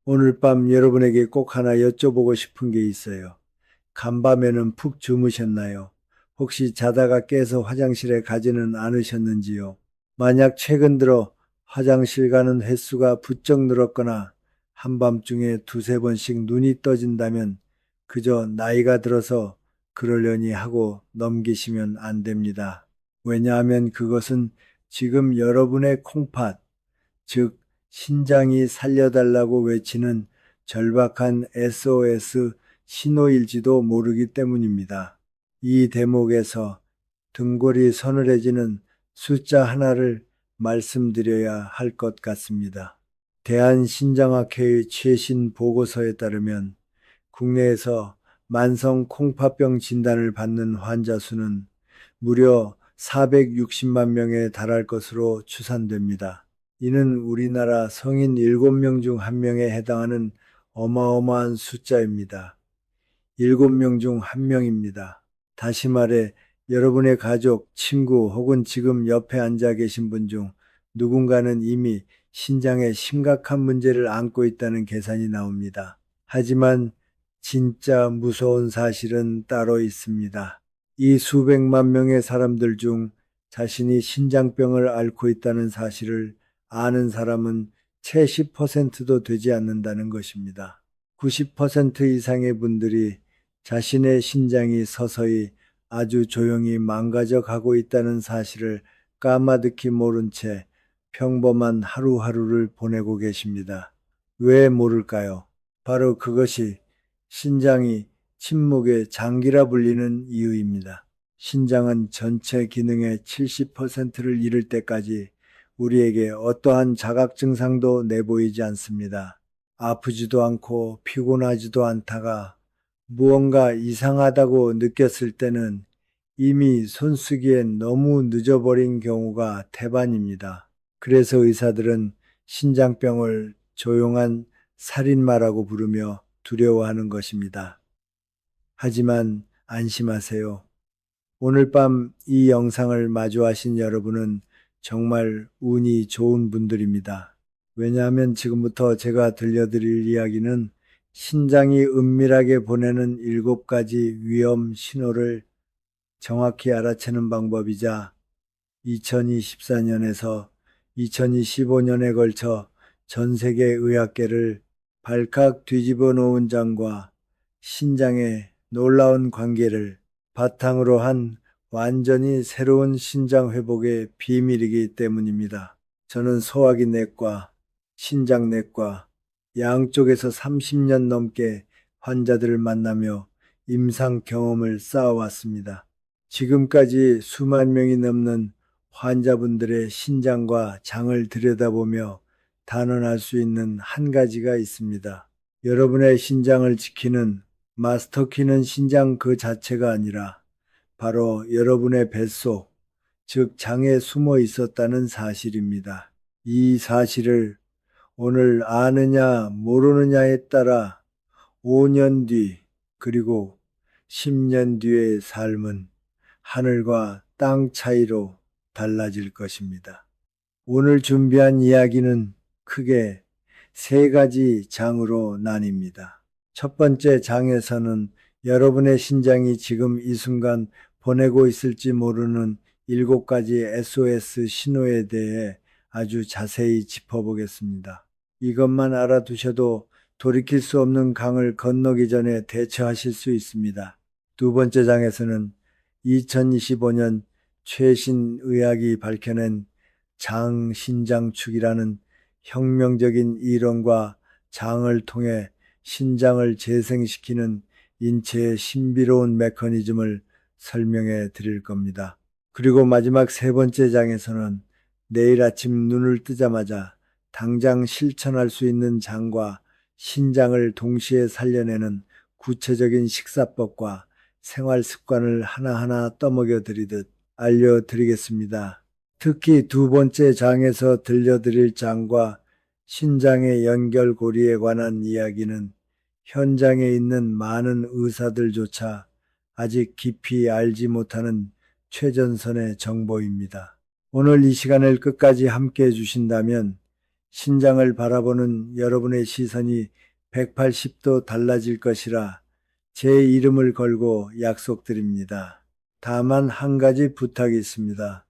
오늘 밤 여러분에게 꼭 하나 여쭤보고 싶은 게 있어요. 간밤에는 푹 주무셨나요? 혹시 자다가 깨서 화장실에 가지는 않으셨는지요? 만약 최근 들어 화장실 가는 횟수가 부쩍 늘었거나 한밤중에 두세 번씩 눈이 떠진다면 그저 나이가 들어서 그러려니 하고 넘기시면 안 됩니다. 왜냐하면 그것은 지금 여러분의 콩팥, 즉 신장이 살려달라고 외치는 절박한 SOS 신호일지도 모르기 때문입니다. 이 대목에서 등골이 서늘해지는 숫자 하나를 말씀드려야 할 것 같습니다. 대한신장학회의 최신 보고서에 따르면 국내에서 만성 콩팥병 진단을 받는 환자 수는 무려 460만 명에 달할 것으로 추산됩니다. 이는 우리나라 성인 7명 중 1명에 해당하는 어마어마한 숫자입니다. 7명 중 1명입니다. 다시 말해 여러분의 가족, 친구 혹은 지금 옆에 앉아 계신 분 중 누군가는 이미 신장에 심각한 문제를 안고 있다는 계산이 나옵니다. 하지만 진짜 무서운 사실은 따로 있습니다. 이 수백만 명의 사람들 중 자신이 신장병을 앓고 있다는 사실을 아는 사람은 채 10%도 되지 않는다는 것입니다. 90% 이상의 분들이 자신의 신장이 서서히 아주 조용히 망가져 가고 있다는 사실을 까마득히 모른 채 평범한 하루하루를 보내고 계십니다. 왜 모를까요? 바로 그것이 신장이 침묵의 장기라 불리는 이유입니다. 신장은 전체 기능의 70%를 잃을 때까지 우리에게 어떠한 자각 증상도 내보이지 않습니다. 아프지도 않고 피곤하지도 않다가 무언가 이상하다고 느꼈을 때는 이미 손쓰기엔 너무 늦어버린 경우가 태반입니다. 그래서 의사들은 신장병을 조용한 살인마라고 부르며 두려워하는 것입니다. 하지만 안심하세요. 오늘 밤 이 영상을 마주하신 여러분은 정말 운이 좋은 분들입니다. 왜냐하면 지금부터 제가 들려드릴 이야기는 신장이 은밀하게 보내는 7가지 위험 신호를 정확히 알아채는 방법이자 2024년에서 2025년에 걸쳐 전 세계 의학계를 발칵 뒤집어 놓은 장과 신장의 놀라운 관계를 바탕으로 한 완전히 새로운 신장 회복의 비밀이기 때문입니다. 저는 소화기 내과, 신장 내과 양쪽에서 30년 넘게 환자들을 만나며 임상 경험을 쌓아왔습니다. 지금까지 수만 명이 넘는 환자분들의 신장과 장을 들여다보며 단언할 수 있는 한 가지가 있습니다. 여러분의 신장을 지키는 마스터키는 신장 그 자체가 아니라 바로 여러분의 뱃속, 즉 장에 숨어 있었다는 사실입니다. 이 사실을 오늘 아느냐 모르느냐에 따라 5년 뒤 그리고 10년 뒤의 삶은 하늘과 땅 차이로 달라질 것입니다. 오늘 준비한 이야기는 크게 3가지 장으로 나뉩니다. 첫 번째 장에서는 여러분의 신장이 지금 이 순간 보내고 있을지 모르는 7가지 SOS 신호에 대해 아주 자세히 짚어보겠습니다. 이것만 알아두셔도 돌이킬 수 없는 강을 건너기 전에 대처하실 수 있습니다. 두 번째 장에서는 2025년 최신 의학이 밝혀낸 장신장축이라는 혁명적인 이론과 장을 통해 신장을 재생시키는 인체의 신비로운 메커니즘을 설명해 드릴 겁니다. 그리고 마지막 3번째 장에서는 내일 아침 눈을 뜨자마자 당장 실천할 수 있는 장과 신장을 동시에 살려내는 구체적인 식사법과 생활 습관을 하나하나 떠먹여 드리듯 알려드리겠습니다. 특히 두 번째 장에서 들려드릴 장과 신장의 연결고리에 관한 이야기는 현장에 있는 많은 의사들조차 아직 깊이 알지 못하는 최전선의 정보입니다. 오늘 이 시간을 끝까지 함께 해주신다면 신장을 바라보는 여러분의 시선이 180도 달라질 것이라 제 이름을 걸고 약속드립니다. 다만 한 가지 부탁이 있습니다.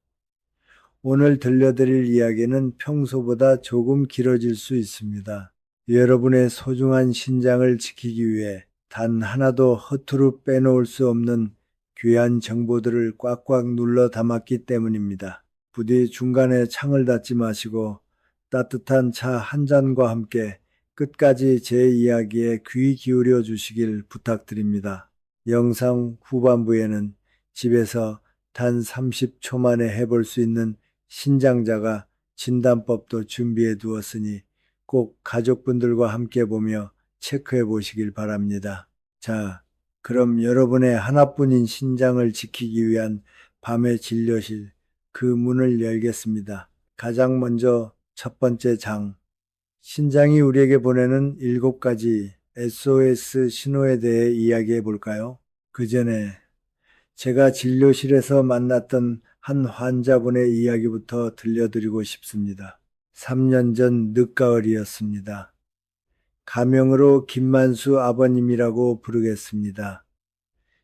오늘 들려드릴 이야기는 평소보다 조금 길어질 수 있습니다. 여러분의 소중한 신장을 지키기 위해 단 하나도 허투루 빼놓을 수 없는 귀한 정보들을 꽉꽉 눌러 담았기 때문입니다. 부디 중간에 창을 닫지 마시고 따뜻한 차 한 잔과 함께 끝까지 제 이야기에 귀 기울여 주시길 부탁드립니다. 영상 후반부에는 집에서 단 30초 만에 해볼 수 있는 신장자가 진단법도 준비해 두었으니 꼭 가족분들과 함께 보며 체크해 보시길 바랍니다. 자, 그럼 여러분의 하나뿐인 신장을 지키기 위한 밤의 진료실 그 문을 열겠습니다. 가장 먼저 첫 번째 장, 신장이 우리에게 보내는 7가지 SOS 신호에 대해 이야기해 볼까요? 그 전에 제가 진료실에서 만났던 한 환자분의 이야기부터 들려드리고 싶습니다. 3년 전 늦가을이었습니다. 가명으로 김만수 아버님이라고 부르겠습니다.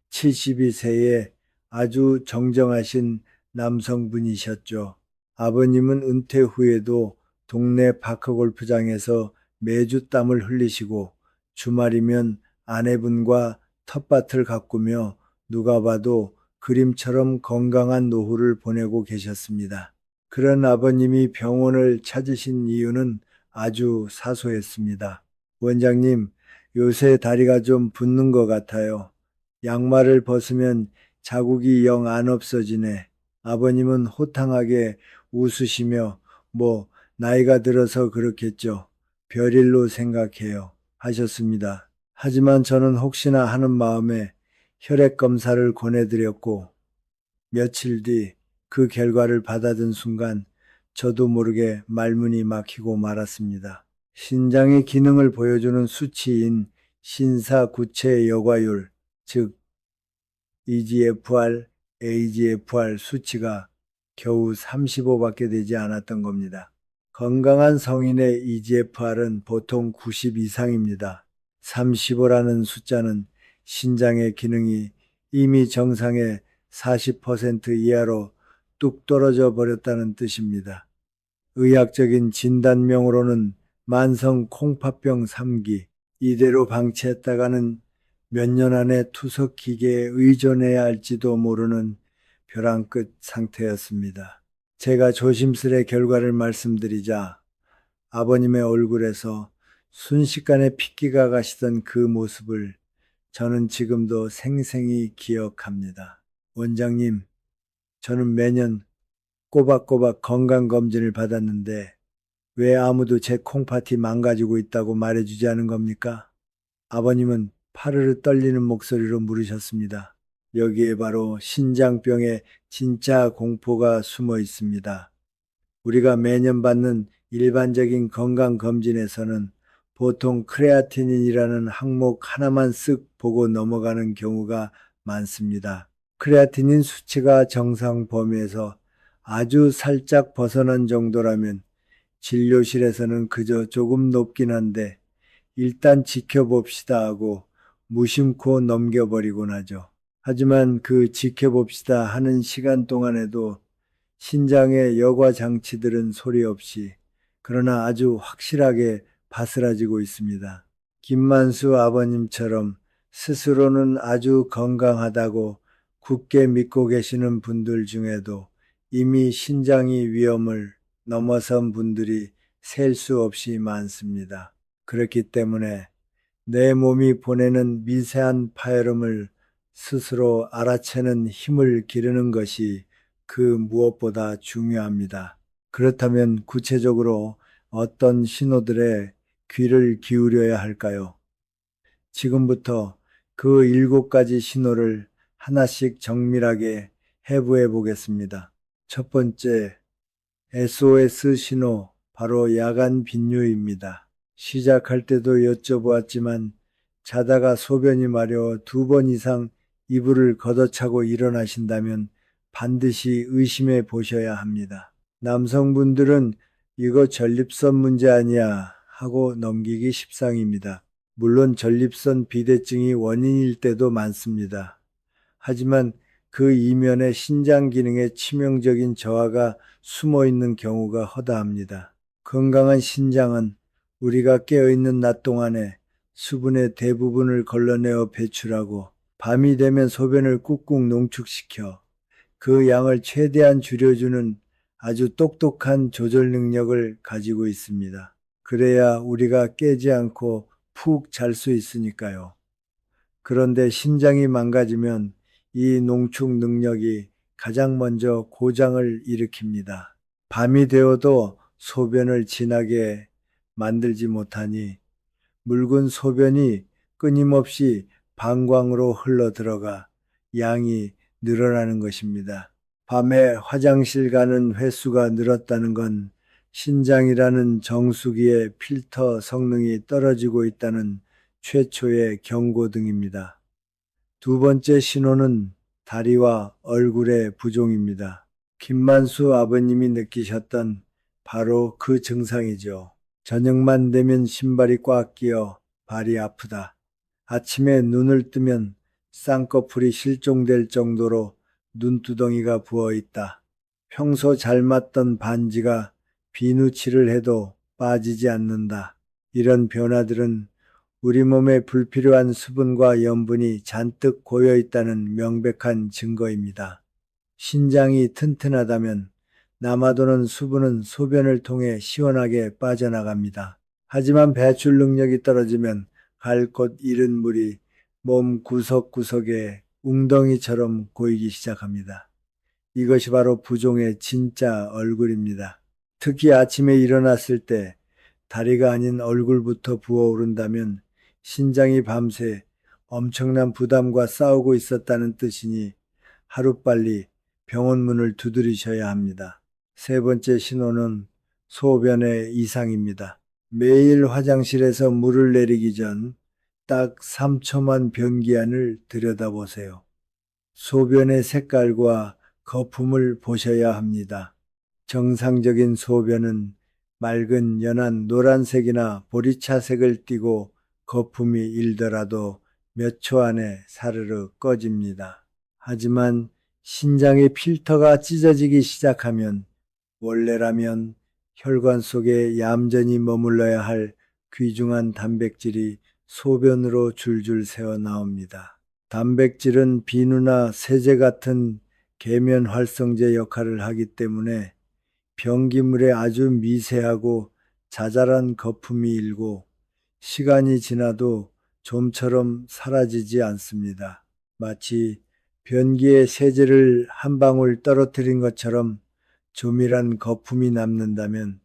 72세의 아주 정정하신 남성분이셨죠. 아버님은 은퇴 후에도 동네 파크골프장에서 매주 땀을 흘리시고 주말이면 아내분과 텃밭을 가꾸며 누가 봐도 그림처럼 건강한 노후를 보내고 계셨습니다. 그런 아버님이 병원을 찾으신 이유는 아주 사소했습니다. 원장님, 요새 다리가 좀 붓는 것 같아요. 양말을 벗으면 자국이 영 안 없어지네. 아버님은 호탕하게 웃으시며 나이가 들어서 그렇겠죠. 별일로 생각해요. 하셨습니다. 하지만 저는 혹시나 하는 마음에 혈액 검사를 권해드렸고 며칠 뒤 그 결과를 받아든 순간 저도 모르게 말문이 막히고 말았습니다. 신장의 기능을 보여주는 수치인 신사구체 여과율, 즉 EGFR, AGFR 수치가 겨우 35밖에 되지 않았던 겁니다. 건강한 성인의 EGFR은 보통 90 이상입니다. 35라는 숫자는 신장의 기능이 이미 정상의 40% 이하로 뚝 떨어져 버렸다는 뜻입니다. 의학적인 진단명으로는 만성 콩팥병 3기, 이대로 방치했다가는 몇 년 안에 투석기계에 의존해야 할지도 모르는 벼랑 끝 상태였습니다. 제가 조심스레 결과를 말씀드리자 아버님의 얼굴에서 순식간에 핏기가 가시던 그 모습을 저는 지금도 생생히 기억합니다. 원장님, 저는 매년 꼬박꼬박 건강검진을 받았는데 왜 아무도 제 콩팥이 망가지고 있다고 말해주지 않은 겁니까? 아버님은 파르르 떨리는 목소리로 물으셨습니다. 여기에 바로 신장병의 진짜 공포가 숨어 있습니다. 우리가 매년 받는 일반적인 건강검진에서는 보통 크레아티닌이라는 항목 하나만 쓱 보고 넘어가는 경우가 많습니다. 크레아티닌 수치가 정상 범위에서 아주 살짝 벗어난 정도라면 진료실에서는 그저 조금 높긴 한데 일단 지켜봅시다 하고 무심코 넘겨버리곤 하죠. 하지만 그 지켜봅시다 하는 시간 동안에도 신장의 여과 장치들은 소리 없이 그러나 아주 확실하게 바스라지고 있습니다. 김만수 아버님처럼 스스로는 아주 건강하다고 굳게 믿고 계시는 분들 중에도 이미 신장의 위험을 넘어선 분들이 셀 수 없이 많습니다. 그렇기 때문에 내 몸이 보내는 미세한 파열음을 스스로 알아채는 힘을 기르는 것이 그 무엇보다 중요합니다. 그렇다면 구체적으로 어떤 신호들에 귀를 기울여야 할까요? 지금부터 그 7가지 신호를 하나씩 정밀하게 해부해 보겠습니다. 첫 번째, SOS 신호, 바로 야간 빈뇨입니다. 시작할 때도 여쭤보았지만 자다가 소변이 마려워 2번 이상 이불을 걷어차고 일어나신다면 반드시 의심해 보셔야 합니다. 남성분들은 이거 전립선 문제 아니야 하고 넘기기 십상입니다. 물론 전립선 비대증이 원인일 때도 많습니다. 하지만 그 이면에 신장 기능에 치명적인 저하가 숨어 있는 경우가 허다합니다. 건강한 신장은 우리가 깨어있는 낮 동안에 수분의 대부분을 걸러내어 배출하고 밤이 되면 소변을 꾹꾹 농축시켜 그 양을 최대한 줄여주는 아주 똑똑한 조절 능력을 가지고 있습니다. 그래야 우리가 깨지 않고 푹 잘 수 있으니까요. 그런데 신장이 망가지면 이 농축 능력이 가장 먼저 고장을 일으킵니다. 밤이 되어도 소변을 진하게 만들지 못하니 묽은 소변이 끊임없이 방광으로 흘러 들어가 양이 늘어나는 것입니다. 밤에 화장실 가는 횟수가 늘었다는 건 신장이라는 정수기의 필터 성능이 떨어지고 있다는 최초의 경고등입니다. 두 번째 신호는 다리와 얼굴의 부종입니다. 김만수 아버님이 느끼셨던 바로 그 증상이죠. 저녁만 되면 신발이 꽉 끼어 발이 아프다. 아침에 눈을 뜨면 쌍꺼풀이 실종될 정도로 눈두덩이가 부어 있다. 평소 잘 맞던 반지가 비누칠을 해도 빠지지 않는다. 이런 변화들은 우리 몸에 불필요한 수분과 염분이 잔뜩 고여 있다는 명백한 증거입니다. 신장이 튼튼하다면 남아도는 수분은 소변을 통해 시원하게 빠져나갑니다. 하지만 배출 능력이 떨어지면 갈 곳 잃은 물이 몸 구석구석에 웅덩이처럼 고이기 시작합니다. 이것이 바로 부종의 진짜 얼굴입니다. 특히 아침에 일어났을 때 다리가 아닌 얼굴부터 부어오른다면 신장이 밤새 엄청난 부담과 싸우고 있었다는 뜻이니 하루빨리 병원 문을 두드리셔야 합니다. 세 번째 신호는 소변의 이상입니다. 매일 화장실에서 물을 내리기 전 딱 3초만 변기안을 들여다보세요. 소변의 색깔과 거품을 보셔야 합니다. 정상적인 소변은 맑은 연한 노란색이나 보리차색을 띠고 거품이 일더라도 몇 초 안에 사르르 꺼집니다. 하지만 신장의 필터가 찢어지기 시작하면 원래라면 혈관 속에 얌전히 머물러야 할 귀중한 단백질이 소변으로 줄줄 새어 나옵니다. 단백질은 비누나 세제 같은 계면 활성제 역할을 하기 때문에 변기물에 아주 미세하고 자잘한 거품이 일고 시간이 지나도 좀처럼 사라지지 않습니다. 마치 변기에 세제를 한 방울 떨어뜨린 것처럼 조밀한 거품이 남는다면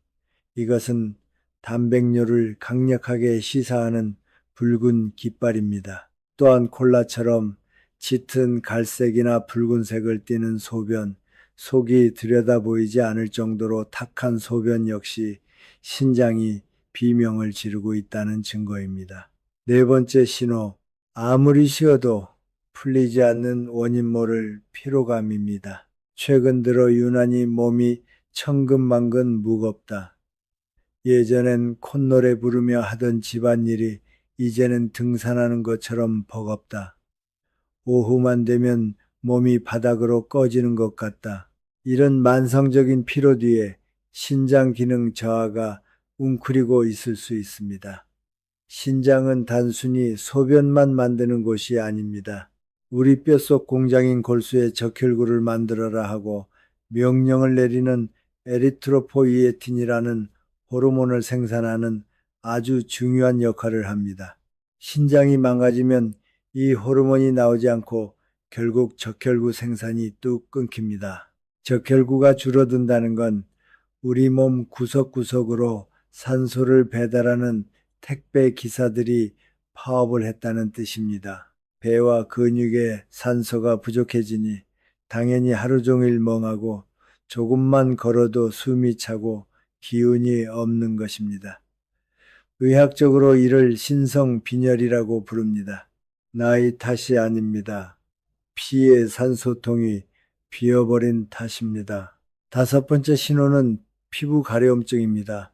이것은 단백뇨를 강력하게 시사하는 붉은 깃발입니다. 또한 콜라처럼 짙은 갈색이나 붉은색을 띠는 소변, 속이 들여다 보이지 않을 정도로 탁한 소변 역시 신장이 비명을 지르고 있다는 증거입니다. 네 번째 신호, 아무리 쉬어도 풀리지 않는 원인 모를 피로감입니다. 최근 들어 유난히 몸이 천근만근 무겁다. 예전엔 콧노래 부르며 하던 집안일이 이제는 등산하는 것처럼 버겁다. 오후만 되면 몸이 바닥으로 꺼지는 것 같다. 이런 만성적인 피로 뒤에 신장 기능 저하가 웅크리고 있을 수 있습니다. 신장은 단순히 소변만 만드는 곳이 아닙니다. 우리 뼛속 공장인 골수에 적혈구를 만들어라 하고 명령을 내리는 에리트로포이에틴이라는 호르몬을 생산하는 아주 중요한 역할을 합니다. 신장이 망가지면 이 호르몬이 나오지 않고 결국 적혈구 생산이 뚝 끊깁니다. 적혈구가 줄어든다는 건 우리 몸 구석구석으로 산소를 배달하는 택배 기사들이 파업을 했다는 뜻입니다. 배와 근육에 산소가 부족해지니 당연히 하루 종일 멍하고 조금만 걸어도 숨이 차고 기운이 없는 것입니다. 의학적으로 이를 신성빈혈이라고 부릅니다. 나이 탓이 아닙니다. 피의 산소통이 비어버린 탓입니다. 다섯 번째 신호는 피부 가려움증입니다.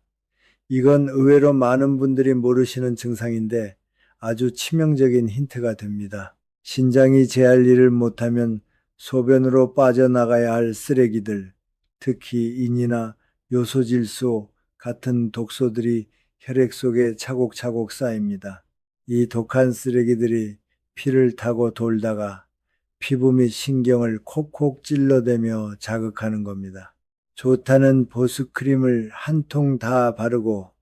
이건 의외로 많은 분들이 모르시는 증상인데 아주 치명적인 힌트가 됩니다. 신장이 제할 일을 못하면 소변으로 빠져나가야 할 쓰레기들, 특히 인이나 요소질소 같은 독소들이 혈액 속에 차곡차곡 쌓입니다. 이 독한 쓰레기들이 피를 타고 돌다가 피부 및 신경을 콕콕 찔러대며 자극하는 겁니다. 좋다는 보습크림을 한 통 다 바르고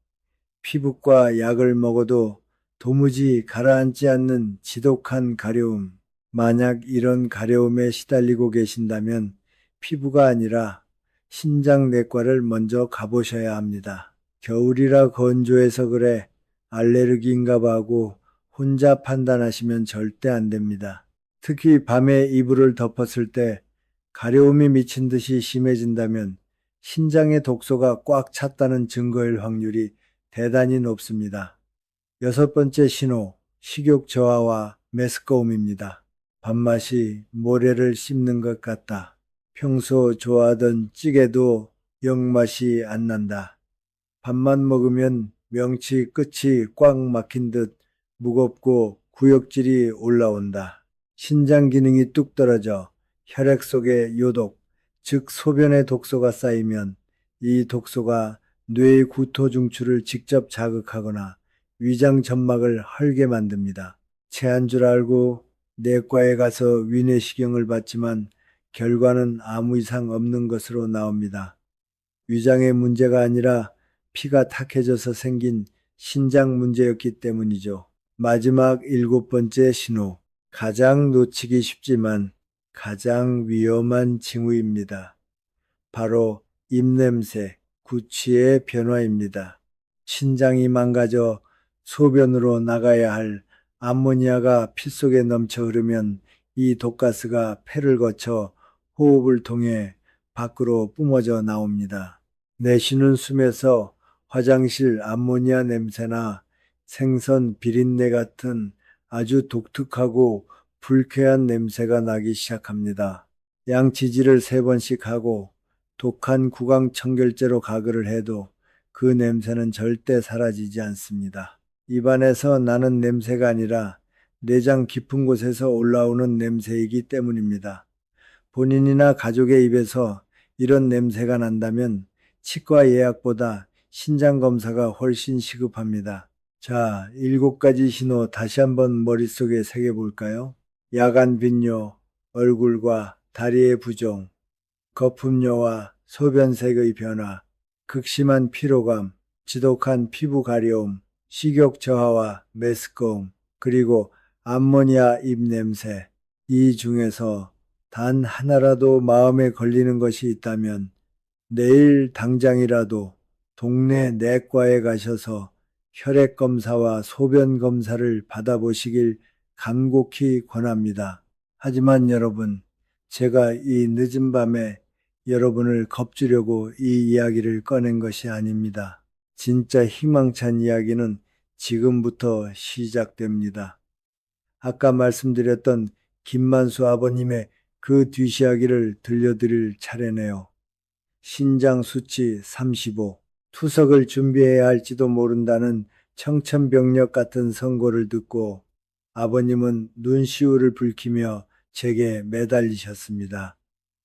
피부과 약을 먹어도 도무지 가라앉지 않는 지독한 가려움. 만약 이런 가려움에 시달리고 계신다면 피부가 아니라 신장내과를 먼저 가보셔야 합니다. 겨울이라 건조해서 그래 알레르기인가 봐 하고 혼자 판단하시면 절대 안 됩니다. 특히 밤에 이불을 덮었을 때 가려움이 미친 듯이 심해진다면 신장의 독소가 꽉 찼다는 증거일 확률이 대단히 높습니다. 여섯 번째 신호, 식욕 저하와 메스꺼움입니다. 밥맛이 모래를 씹는 것 같다. 평소 좋아하던 찌개도 영맛이 안 난다. 밥만 먹으면 명치 끝이 꽉 막힌 듯 무겁고 구역질이 올라온다. 신장 기능이 뚝 떨어져 혈액 속에 요독, 즉 소변의 독소가 쌓이면 이 독소가 뇌의 구토 중추를 직접 자극하거나 위장 점막을 헐게 만듭니다. 체한 줄 알고 내과에 가서 위내시경을 받지만 결과는 아무 이상 없는 것으로 나옵니다. 위장의 문제가 아니라 피가 탁해져서 생긴 신장 문제였기 때문이죠. 마지막 일곱 번째 신호, 가장 놓치기 쉽지만 가장 위험한 징후입니다. 바로 입냄새, 구취의 변화입니다. 신장이 망가져 소변으로 나가야 할 암모니아가 피 속에 넘쳐 흐르면 이 독가스가 폐를 거쳐 호흡을 통해 밖으로 뿜어져 나옵니다. 내쉬는 숨에서 화장실 암모니아 냄새나 생선 비린내 같은 아주 독특하고 불쾌한 냄새가 나기 시작합니다. 양치질을 3번씩 하고 독한 구강청결제로 가글을 해도 그 냄새는 절대 사라지지 않습니다. 입안에서 나는 냄새가 아니라 내장 깊은 곳에서 올라오는 냄새이기 때문입니다. 본인이나 가족의 입에서 이런 냄새가 난다면 치과 예약보다 신장검사가 훨씬 시급합니다. 자, 7가지 신호 다시 한번 머릿속에 새겨볼까요? 야간 빈뇨, 얼굴과 다리의 부종, 거품뇨와 소변색의 변화, 극심한 피로감, 지독한 피부 가려움, 식욕 저하와 메스꺼움, 그리고 암모니아 입냄새. 이 중에서 단 하나라도 마음에 걸리는 것이 있다면 내일 당장이라도 동네 내과에 가셔서 혈액 검사와 소변 검사를 받아보시길 간곡히 권합니다. 하지만 여러분, 제가 이 늦은 밤에 여러분을 겁주려고 이 이야기를 꺼낸 것이 아닙니다. 진짜 희망찬 이야기는 지금부터 시작됩니다. 아까 말씀드렸던 김만수 아버님의 그 뒷이야기를 들려드릴 차례네요. 신장 수치 35, 투석을 준비해야 할지도 모른다는 청천벽력 같은 선고를 듣고 아버님은 눈시울을 붉히며 제게 매달리셨습니다.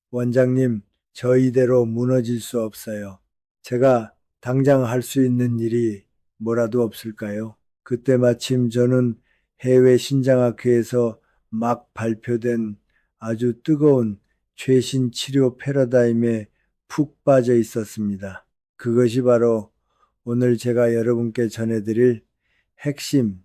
원장님, 저 이대로 무너질 수 없어요. 제가 당장 할 수 있는 일이 뭐라도 없을까요? 그때 마침 저는 해외 신장학회에서 막 발표된 아주 뜨거운 최신 치료 패러다임에 푹 빠져 있었습니다. 그것이 바로 오늘 제가 여러분께 전해드릴 핵심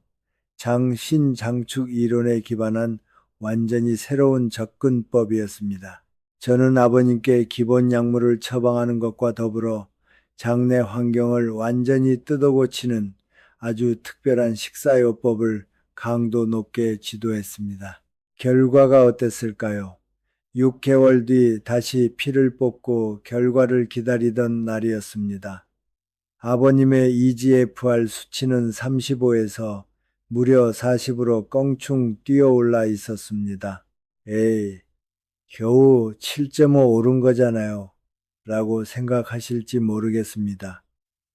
장신장축 이론에 기반한 완전히 새로운 접근법이었습니다. 저는 아버님께 기본 약물을 처방하는 것과 더불어 장내 환경을 완전히 뜯어고치는 아주 특별한 식사요법을 강도 높게 지도했습니다. 결과가 어땠을까요? 6개월 뒤 다시 피를 뽑고 결과를 기다리던 날이었습니다. 아버님의 EGFR 수치는 35에서 무려 40으로 껑충 뛰어올라 있었습니다. 에이, 겨우 7.5 오른 거잖아요. 라고 생각하실지 모르겠습니다.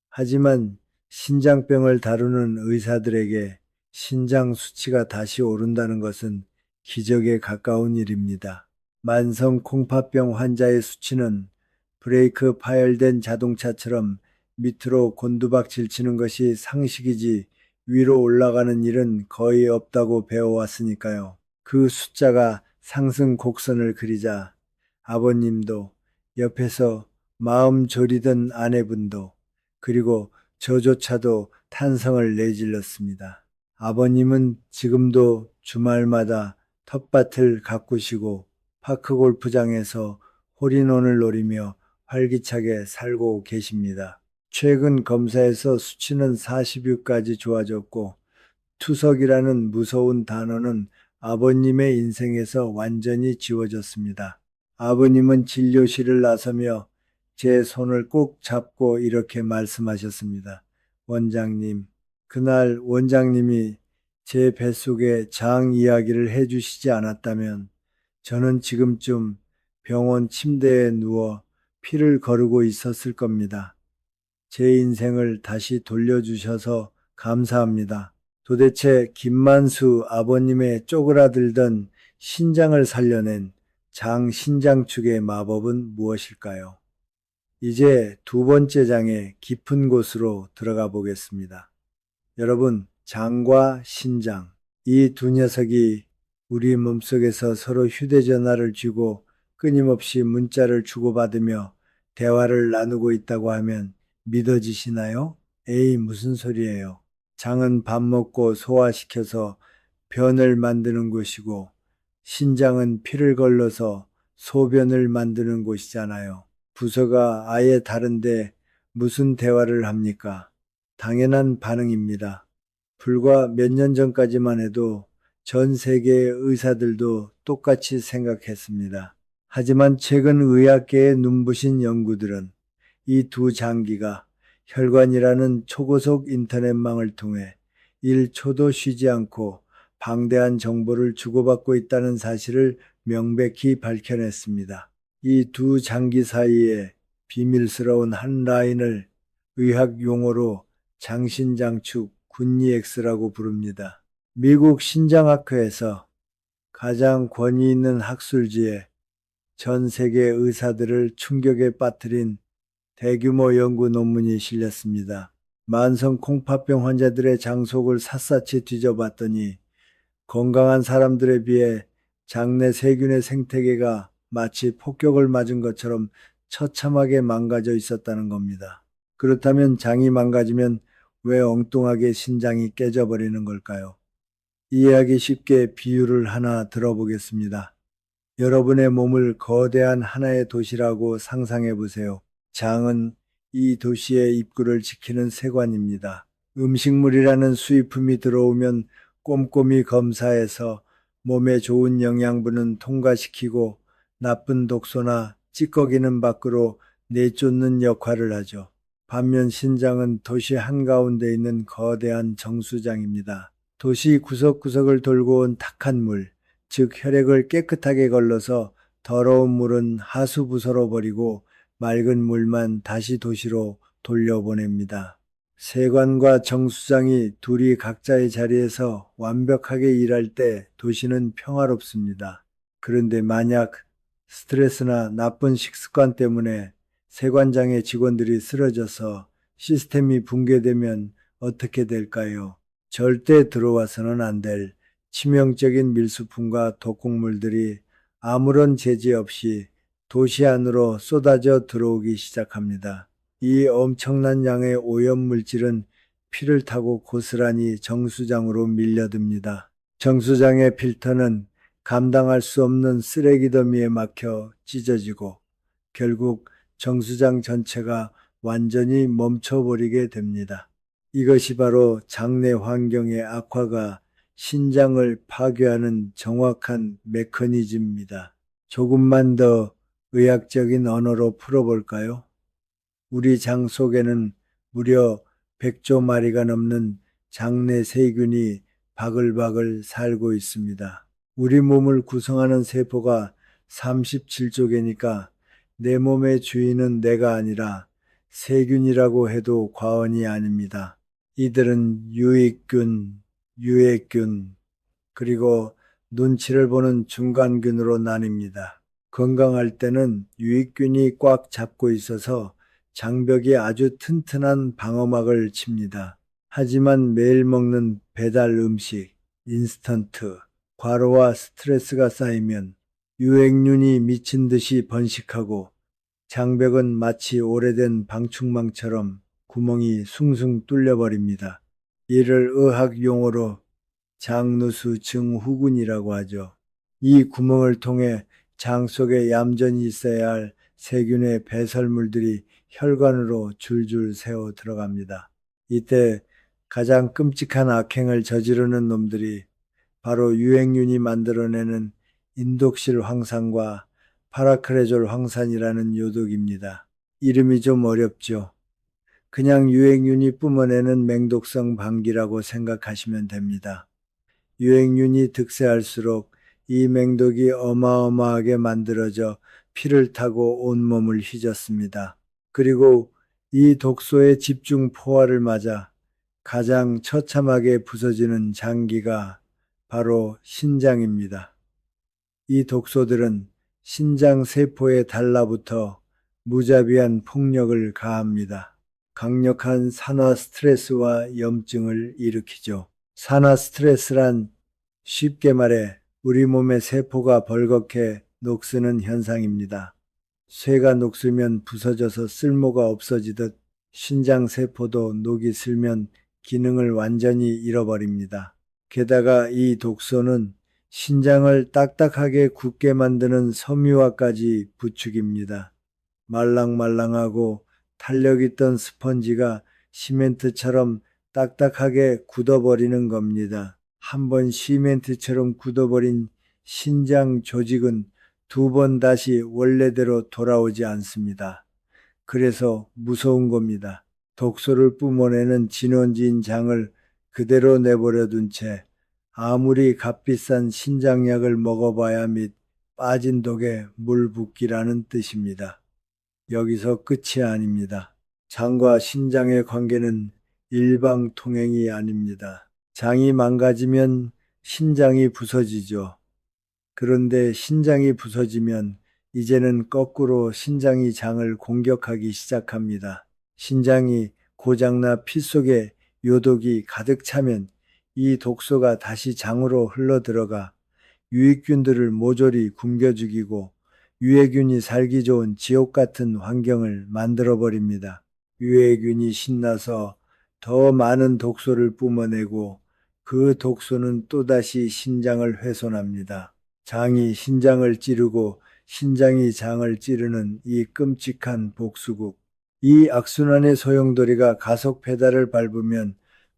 하지만 신장병을 다루는 의사들에게 신장 수치가 다시 오른다는 것은 기적에 가까운 일입니다. 만성 콩팥병 환자의 수치는 브레이크 파열된 자동차처럼 밑으로 곤두박질 치는 것이 상식이지 위로 올라가는 일은 거의 없다고 배워왔으니까요. 그 숫자가 상승 곡선을 그리자 아버님도 옆에서 마음 졸이던 아내분도 그리고 저조차도 탄성을 내질렀습니다. 아버님은 지금도 주말마다 텃밭을 가꾸시고 파크 골프장에서 홀인원을 노리며 활기차게 살고 계십니다. 최근 검사에서 수치는 40유까지 좋아졌고 투석이라는 무서운 단어는 아버님의 인생에서 완전히 지워졌습니다. 아버님은 진료실을 나서며 제 손을 꼭 잡고 이렇게 말씀하셨습니다. 원장님, 그날 원장님이 제 뱃속에 장 이야기를 해주시지 않았다면 저는 지금쯤 병원 침대에 누워 피를 거르고 있었을 겁니다. 제 인생을 다시 돌려주셔서 감사합니다. 도대체 김만수 아버님의 쪼그라들던 신장을 살려낸 장신장축의 마법은 무엇일까요? 이제 두 번째 장의 깊은 곳으로 들어가 보겠습니다. 여러분, 장과 신장, 이 두 녀석이 우리 몸속에서 서로 휴대전화를 쥐고 끊임없이 문자를 주고받으며 대화를 나누고 있다고 하면 믿어지시나요? 에이, 무슨 소리예요. 장은 밥 먹고 소화시켜서 변을 만드는 곳이고 신장은 피를 걸러서 소변을 만드는 곳이잖아요. 부서가 아예 다른데 무슨 대화를 합니까? 당연한 반응입니다. 불과 몇 년 전까지만 해도 전 세계의 의사들도 똑같이 생각했습니다. 하지만 최근 의학계의 눈부신 연구들은 이 두 장기가 혈관이라는 초고속 인터넷망을 통해 1초도 쉬지 않고 방대한 정보를 주고받고 있다는 사실을 명백히 밝혀냈습니다. 이 두 장기 사이에 비밀스러운 한 라인을 의학 용어로 장신장축 군니엑스라고 부릅니다. 미국 신장학회에서 가장 권위 있는 학술지에 전 세계 의사들을 충격에 빠뜨린 대규모 연구 논문이 실렸습니다. 만성 콩팥병 환자들의 장속을 샅샅이 뒤져봤더니 건강한 사람들에 비해 장내 세균의 생태계가 마치 폭격을 맞은 것처럼 처참하게 망가져 있었다는 겁니다. 그렇다면 장이 망가지면 왜 엉뚱하게 신장이 깨져버리는 걸까요? 이해하기 쉽게 비유를 하나 들어보겠습니다. 여러분의 몸을 거대한 하나의 도시라고 상상해 보세요. 장은 이 도시의 입구를 지키는 세관입니다. 음식물이라는 수입품이 들어오면 꼼꼼히 검사해서 몸에 좋은 영양분은 통과시키고 나쁜 독소나 찌꺼기는 밖으로 내쫓는 역할을 하죠. 반면 신장은 도시 한가운데 있는 거대한 정수장입니다. 도시 구석구석을 돌고 온 탁한 물, 즉 혈액을 깨끗하게 걸러서 더러운 물은 하수부서로 버리고 맑은 물만 다시 도시로 돌려보냅니다. 세관과 정수장이 둘이 각자의 자리에서 완벽하게 일할 때 도시는 평화롭습니다. 그런데 만약 스트레스나 나쁜 식습관 때문에 세관장의 직원들이 쓰러져서 시스템이 붕괴되면 어떻게 될까요? 절대 들어와서는 안 될 치명적인 밀수품과 독극물들이 아무런 제재 없이 도시 안으로 쏟아져 들어오기 시작합니다. 이 엄청난 양의 오염물질은 피를 타고 고스란히 정수장으로 밀려듭니다. 정수장의 필터는 감당할 수 없는 쓰레기 더미에 막혀 찢어지고 결국 정수장 전체가 완전히 멈춰버리게 됩니다. 이것이 바로 장내 환경의 악화가 신장을 파괴하는 정확한 메커니즘입니다. 조금만 더 의학적인 언어로 풀어볼까요? 우리 장 속에는 무려 100조 마리가 넘는 장내 세균이 바글바글 살고 있습니다. 우리 몸을 구성하는 세포가 37조 개니까 내 몸의 주인은 내가 아니라 세균이라고 해도 과언이 아닙니다. 이들은 유익균, 유해균, 그리고 눈치를 보는 중간균으로 나뉩니다. 건강할 때는 유익균이 꽉 잡고 있어서 장벽이 아주 튼튼한 방어막을 칩니다. 하지만 매일 먹는 배달 음식, 인스턴트, 과로와 스트레스가 쌓이면 유해균이 미친 듯이 번식하고 장벽은 마치 오래된 방충망처럼 구멍이 숭숭 뚫려버립니다. 이를 의학 용어로 장누수 증후군이라고 하죠. 이 구멍을 통해 장 속에 얌전히 있어야 할 세균의 배설물들이 혈관으로 줄줄 새어 들어갑니다. 이때 가장 끔찍한 악행을 저지르는 놈들이 바로 유해균이 만들어내는 인독실 황산과 파라크레졸 황산이라는 요독입니다. 이름이 좀 어렵죠. 그냥 유해균이 뿜어내는 맹독성 방기라고 생각하시면 됩니다. 유해균이 득세할수록 이 맹독이 어마어마하게 만들어져 피를 타고 온몸을 휘젓습니다. 그리고 이 독소의 집중 포화를 맞아 가장 처참하게 부서지는 장기가 바로 신장입니다. 이 독소들은 신장 세포에 달라붙어 무자비한 폭력을 가합니다. 강력한 산화 스트레스와 염증을 일으키죠. 산화 스트레스란 쉽게 말해 우리 몸의 세포가 벌겋게 녹쓰는 현상입니다. 쇠가 녹슬면 부서져서 쓸모가 없어지듯 신장 세포도 녹이 슬면 기능을 완전히 잃어버립니다. 게다가 이 독소는 신장을 딱딱하게 굳게 만드는 섬유화까지 부추깁니다. 말랑말랑하고 탄력 있던 스펀지가 시멘트처럼 딱딱하게 굳어버리는 겁니다. 한번 시멘트처럼 굳어버린 신장 조직은 두 번 다시 원래대로 돌아오지 않습니다. 그래서 무서운 겁니다. 독소를 뿜어내는 진원지인 장을 그대로 내버려 둔 채 아무리 값비싼 신장약을 먹어봐야 및 빠진 독에 물 붓기라는 뜻입니다. 여기서 끝이 아닙니다. 장과 신장의 관계는 일방통행이 아닙니다. 장이 망가지면 신장이 부서지죠. 그런데 신장이 부서지면 이제는 거꾸로 신장이 장을 공격하기 시작합니다. 신장이 고장나 피 속에 요독이 가득 차면 이 독소가 다시 장으로 흘러들어가 유익균들을 모조리 굶겨 죽이고 유해균이 살기 좋은 지옥 같은 환경을 만들어버립니다. 유해균이 신나서 더 많은 독소를 뿜어내고 그 독소는 또다시 신장을 훼손합니다. 장이 신장을 찌르고 신장이 장을 찌르는 이 끔찍한 복수국. 이 악순환의 소용돌이가 가속 페달을 밟으면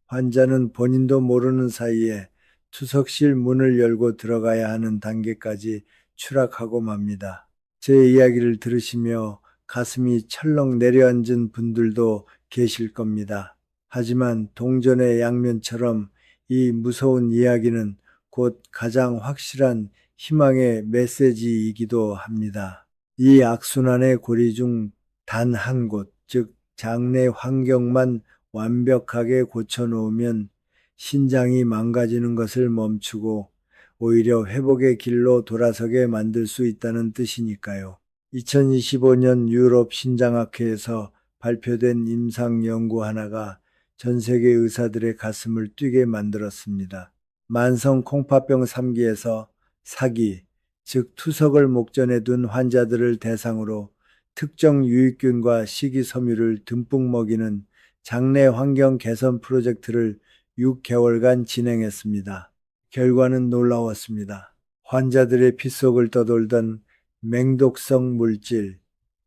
환자는 본인도 모르는 사이에 투석실 문을 열고 들어가야 하는 단계까지 추락하고 맙니다. 제 이야기를 들으시며 가슴이 철렁 내려앉은 분들도 계실 겁니다. 하지만 동전의 양면처럼 이 무서운 이야기는 곧 가장 확실한 희망의 메시지이기도 합니다. 이 악순환의 고리 중 단 한 곳, 즉 장내 환경만 완벽하게 고쳐놓으면 신장이 망가지는 것을 멈추고 오히려 회복의 길로 돌아서게 만들 수 있다는 뜻이니까요. 2025년 유럽 신장학회에서 발표된 임상 연구 하나가 전 세계 의사들의 가슴을 뛰게 만들었습니다. 만성 콩팥병 3기에서 사기, 즉 투석을 목전에 둔 환자들을 대상으로 특정 유익균과 식이섬유를 듬뿍 먹이는 장내 환경 개선 프로젝트를 6개월간 진행했습니다. 결과는 놀라웠습니다. 환자들의 피 속을 떠돌던 맹독성 물질,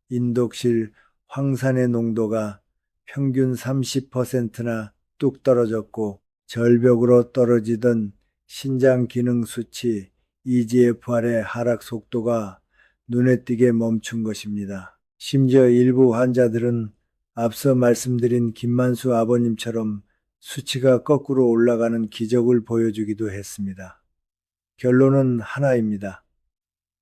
인독실 황산의 농도가 평균 30%나 뚝 떨어졌고 절벽으로 떨어지던 신장 기능 수치 EGFR의 하락 속도가 눈에 띄게 멈춘 것입니다. 심지어 일부 환자들은 앞서 말씀드린 김만수 아버님처럼 수치가 거꾸로 올라가는 기적을 보여주기도 했습니다. 결론은 하나입니다.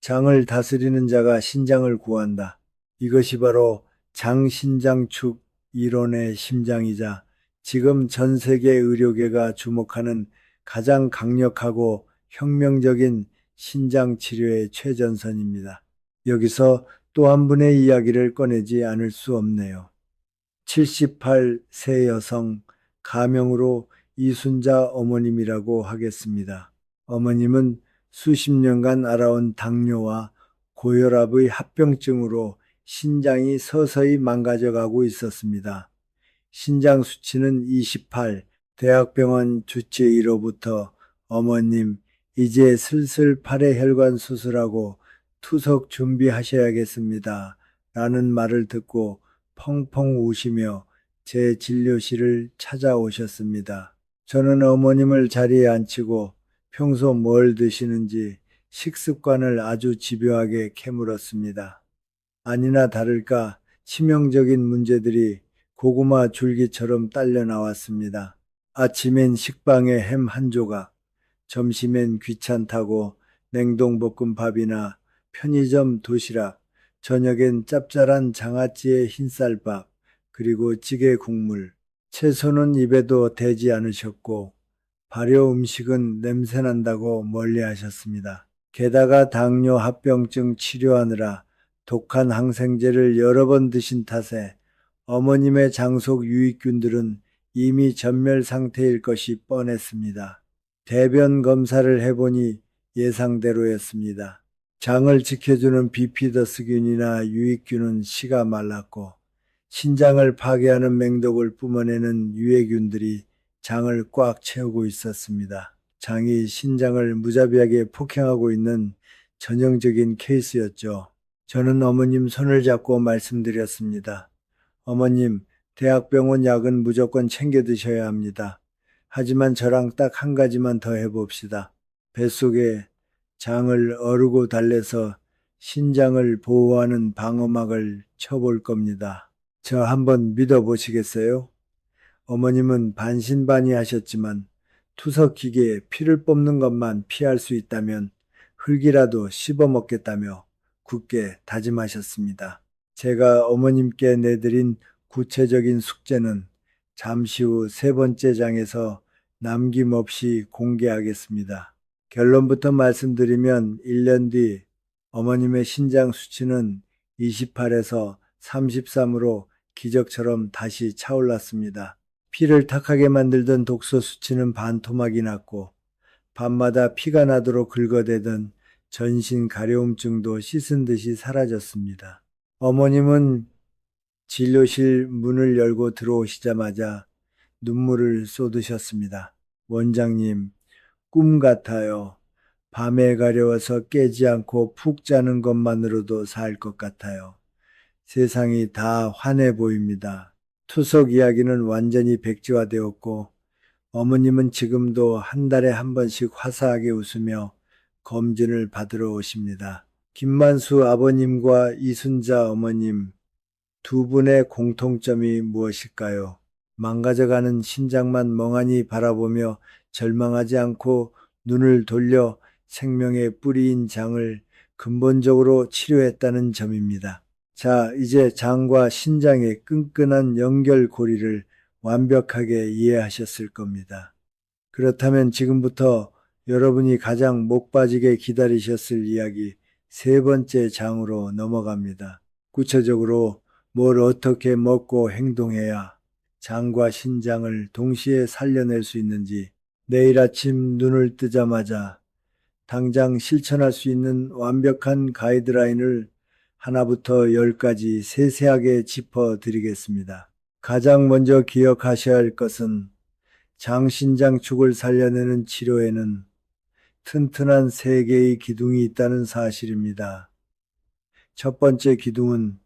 장을 다스리는 자가 신장을 구한다. 이것이 바로 장신장축 이론의 심장이자 지금 전 세계 의료계가 주목하는 가장 강력하고 혁명적인 신장 치료의 최전선입니다. 여기서 또 한 분의 이야기를 꺼내지 않을 수 없네요. 78세 여성, 가명으로 이순자 어머님이라고 하겠습니다. 어머님은 수십 년간 알아온 당뇨와 고혈압의 합병증으로 신장이 서서히 망가져가고 있었습니다. 신장 수치는 28, 대학병원 주치 1호부터 어머님, 이제 슬슬 팔의 혈관 수술하고 투석 준비하셔야겠습니다. 라는 말을 듣고 펑펑 우시며 제 진료실을 찾아오셨습니다. 저는 어머님을 자리에 앉히고 평소 뭘 드시는지 식습관을 아주 집요하게 캐물었습니다. 아니나 다를까 치명적인 문제들이 고구마 줄기처럼 딸려 나왔습니다. 아침엔 식빵에 햄 한 조각, 점심엔 귀찮다고 냉동볶음밥이나 편의점 도시락, 저녁엔 짭짤한 장아찌에 흰쌀밥, 그리고 찌개 국물. 채소는 입에도 대지 않으셨고 발효 음식은 냄새난다고 멀리하셨습니다. 게다가 당뇨 합병증 치료하느라 독한 항생제를 여러 번 드신 탓에 어머님의 장속 유익균들은 이미 전멸 상태일 것이 뻔했습니다. 대변 검사를 해보니 예상대로였습니다. 장을 지켜주는 비피더스균이나 유익균은 씨가 말랐고 신장을 파괴하는 맹독을 뿜어내는 유해균들이 장을 꽉 채우고 있었습니다. 장이 신장을 무자비하게 폭행하고 있는 전형적인 케이스였죠. 저는 어머님 손을 잡고 말씀드렸습니다. 어머님, 대학병원 약은 무조건 챙겨 드셔야 합니다. 하지만 저랑 딱 한 가지만 더 해봅시다. 뱃속에 장을 어르고 달래서 신장을 보호하는 방어막을 쳐볼 겁니다. 저 한번 믿어보시겠어요? 어머님은 반신반의하셨지만 투석기계에 피를 뽑는 것만 피할 수 있다면 흙이라도 씹어먹겠다며 굳게 다짐하셨습니다. 제가 어머님께 내드린 구체적인 숙제는 잠시 후 세 번째 장에서 남김없이 공개하겠습니다. 결론부터 말씀드리면 1년 뒤 어머님의 신장 수치는 28에서 33으로 기적처럼 다시 차올랐습니다. 피를 탁하게 만들던 독소 수치는 반토막이 났고 밤마다 피가 나도록 긁어대던 전신 가려움증도 씻은 듯이 사라졌습니다. 어머님은 진료실 문을 열고 들어오시자마자 눈물을 쏟으셨습니다. 원장님, 꿈 같아요. 밤에 가려워서 깨지 않고 푹 자는 것만으로도 살 것 같아요. 세상이 다 환해 보입니다. 투석 이야기는 완전히 백지화되었고 어머님은 지금도 한 달에 한 번씩 화사하게 웃으며 검진을 받으러 오십니다. 김만수 아버님과 이순자 어머님 두 분의 공통점이 무엇일까요? 망가져가는 신장만 멍하니 바라보며 절망하지 않고 눈을 돌려 생명의 뿌리인 장을 근본적으로 치료했다는 점입니다. 자, 이제 장과 신장의 끈끈한 연결고리를 완벽하게 이해하셨을 겁니다. 그렇다면 지금부터 여러분이 가장 목 빠지게 기다리셨을 이야기 세 번째 장으로 넘어갑니다. 구체적으로 뭘 어떻게 먹고 행동해야 장과 신장을 동시에 살려낼 수 있는지 내일 아침 눈을 뜨자마자 당장 실천할 수 있는 완벽한 가이드라인을 하나부터 10까지 세세하게 짚어드리겠습니다. 가장 먼저 기억하셔야 할 것은 장신장축을 살려내는 치료에는 튼튼한 3개의 기둥이 있다는 사실입니다. 첫 번째 기둥은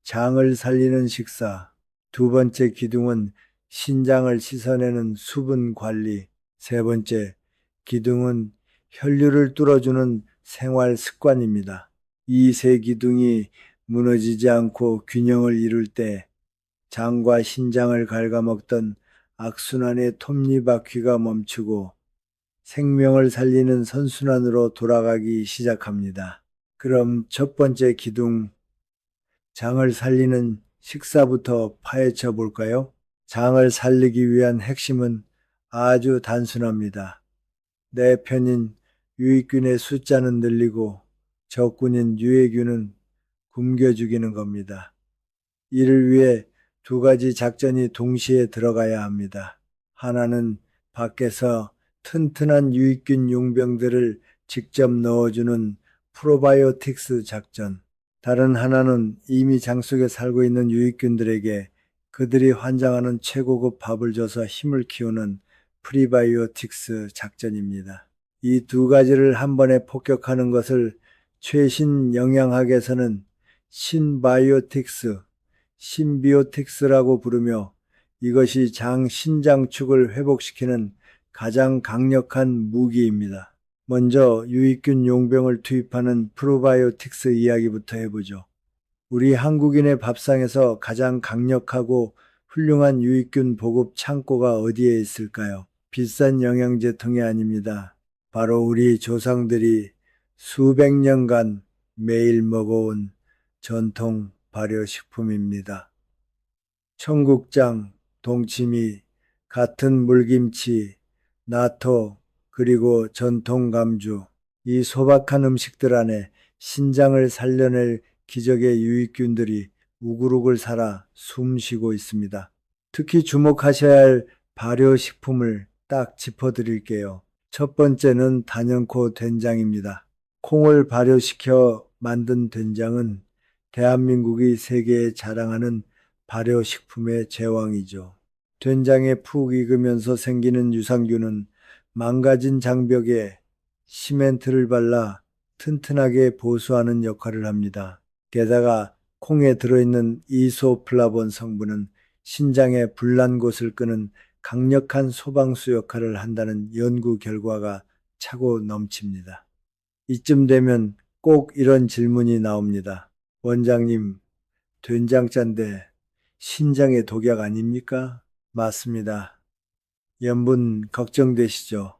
장을 살리는 식사, 두 번째 기둥은 신장을 씻어내는 수분 관리, 세 번째 기둥은 혈류를 뚫어주는 생활 습관입니다. 이 세 기둥이 무너지지 않고 균형을 이룰 때 장과 신장을 갉아먹던 악순환의 톱니바퀴가 멈추고 생명을 살리는 선순환으로 돌아가기 시작합니다. 그럼 첫 번째 기둥, 장을 살리는 식사부터 파헤쳐 볼까요? 장을 살리기 위한 핵심은 아주 단순합니다. 내 편인 유익균의 숫자는 늘리고 적군인 유해균은 굶겨 죽이는 겁니다. 이를 위해 두 가지 작전이 동시에 들어가야 합니다. 하나는 밖에서 튼튼한 유익균 용병들을 직접 넣어주는 프로바이오틱스 작전. 다른 하나는 이미 장 속에 살고 있는 유익균들에게 그들이 환장하는 최고급 밥을 줘서 힘을 키우는 프리바이오틱스 작전입니다. 이 두 가지를 한 번에 폭격하는 것을 최신 영양학에서는 신바이오틱스, 신비오틱스라고 부르며 이것이 장 신장축을 회복시키는 가장 강력한 무기입니다. 먼저 유익균 용병을 투입하는 프로바이오틱스 이야기부터 해보죠. 우리 한국인의 밥상에서 가장 강력하고 훌륭한 유익균 보급 창고가 어디에 있을까요? 비싼 영양제통이 아닙니다. 바로 우리 조상들이 수백 년간 매일 먹어온 전통 발효식품입니다. 청국장, 동치미, 같은 물김치, 나토, 그리고 전통 감주, 이 소박한 음식들 안에 신장을 살려낼 기적의 유익균들이 우글우글 살아 숨쉬고 있습니다. 특히 주목하셔야 할 발효식품을 딱 짚어드릴게요. 첫 번째는 단연코 된장입니다. 콩을 발효시켜 만든 된장은 대한민국이 세계에 자랑하는 발효식품의 제왕이죠. 된장에 푹 익으면서 생기는 유산균은 망가진 장벽에 시멘트를 발라 튼튼하게 보수하는 역할을 합니다. 게다가 콩에 들어있는 이소플라본 성분은 신장의 불난 곳을 끄는 강력한 소방수 역할을 한다는 연구 결과가 차고 넘칩니다. 이쯤 되면 꼭 이런 질문이 나옵니다. 원장님, 된장짠데 신장의 독약 아닙니까? 맞습니다. 염분 걱정되시죠?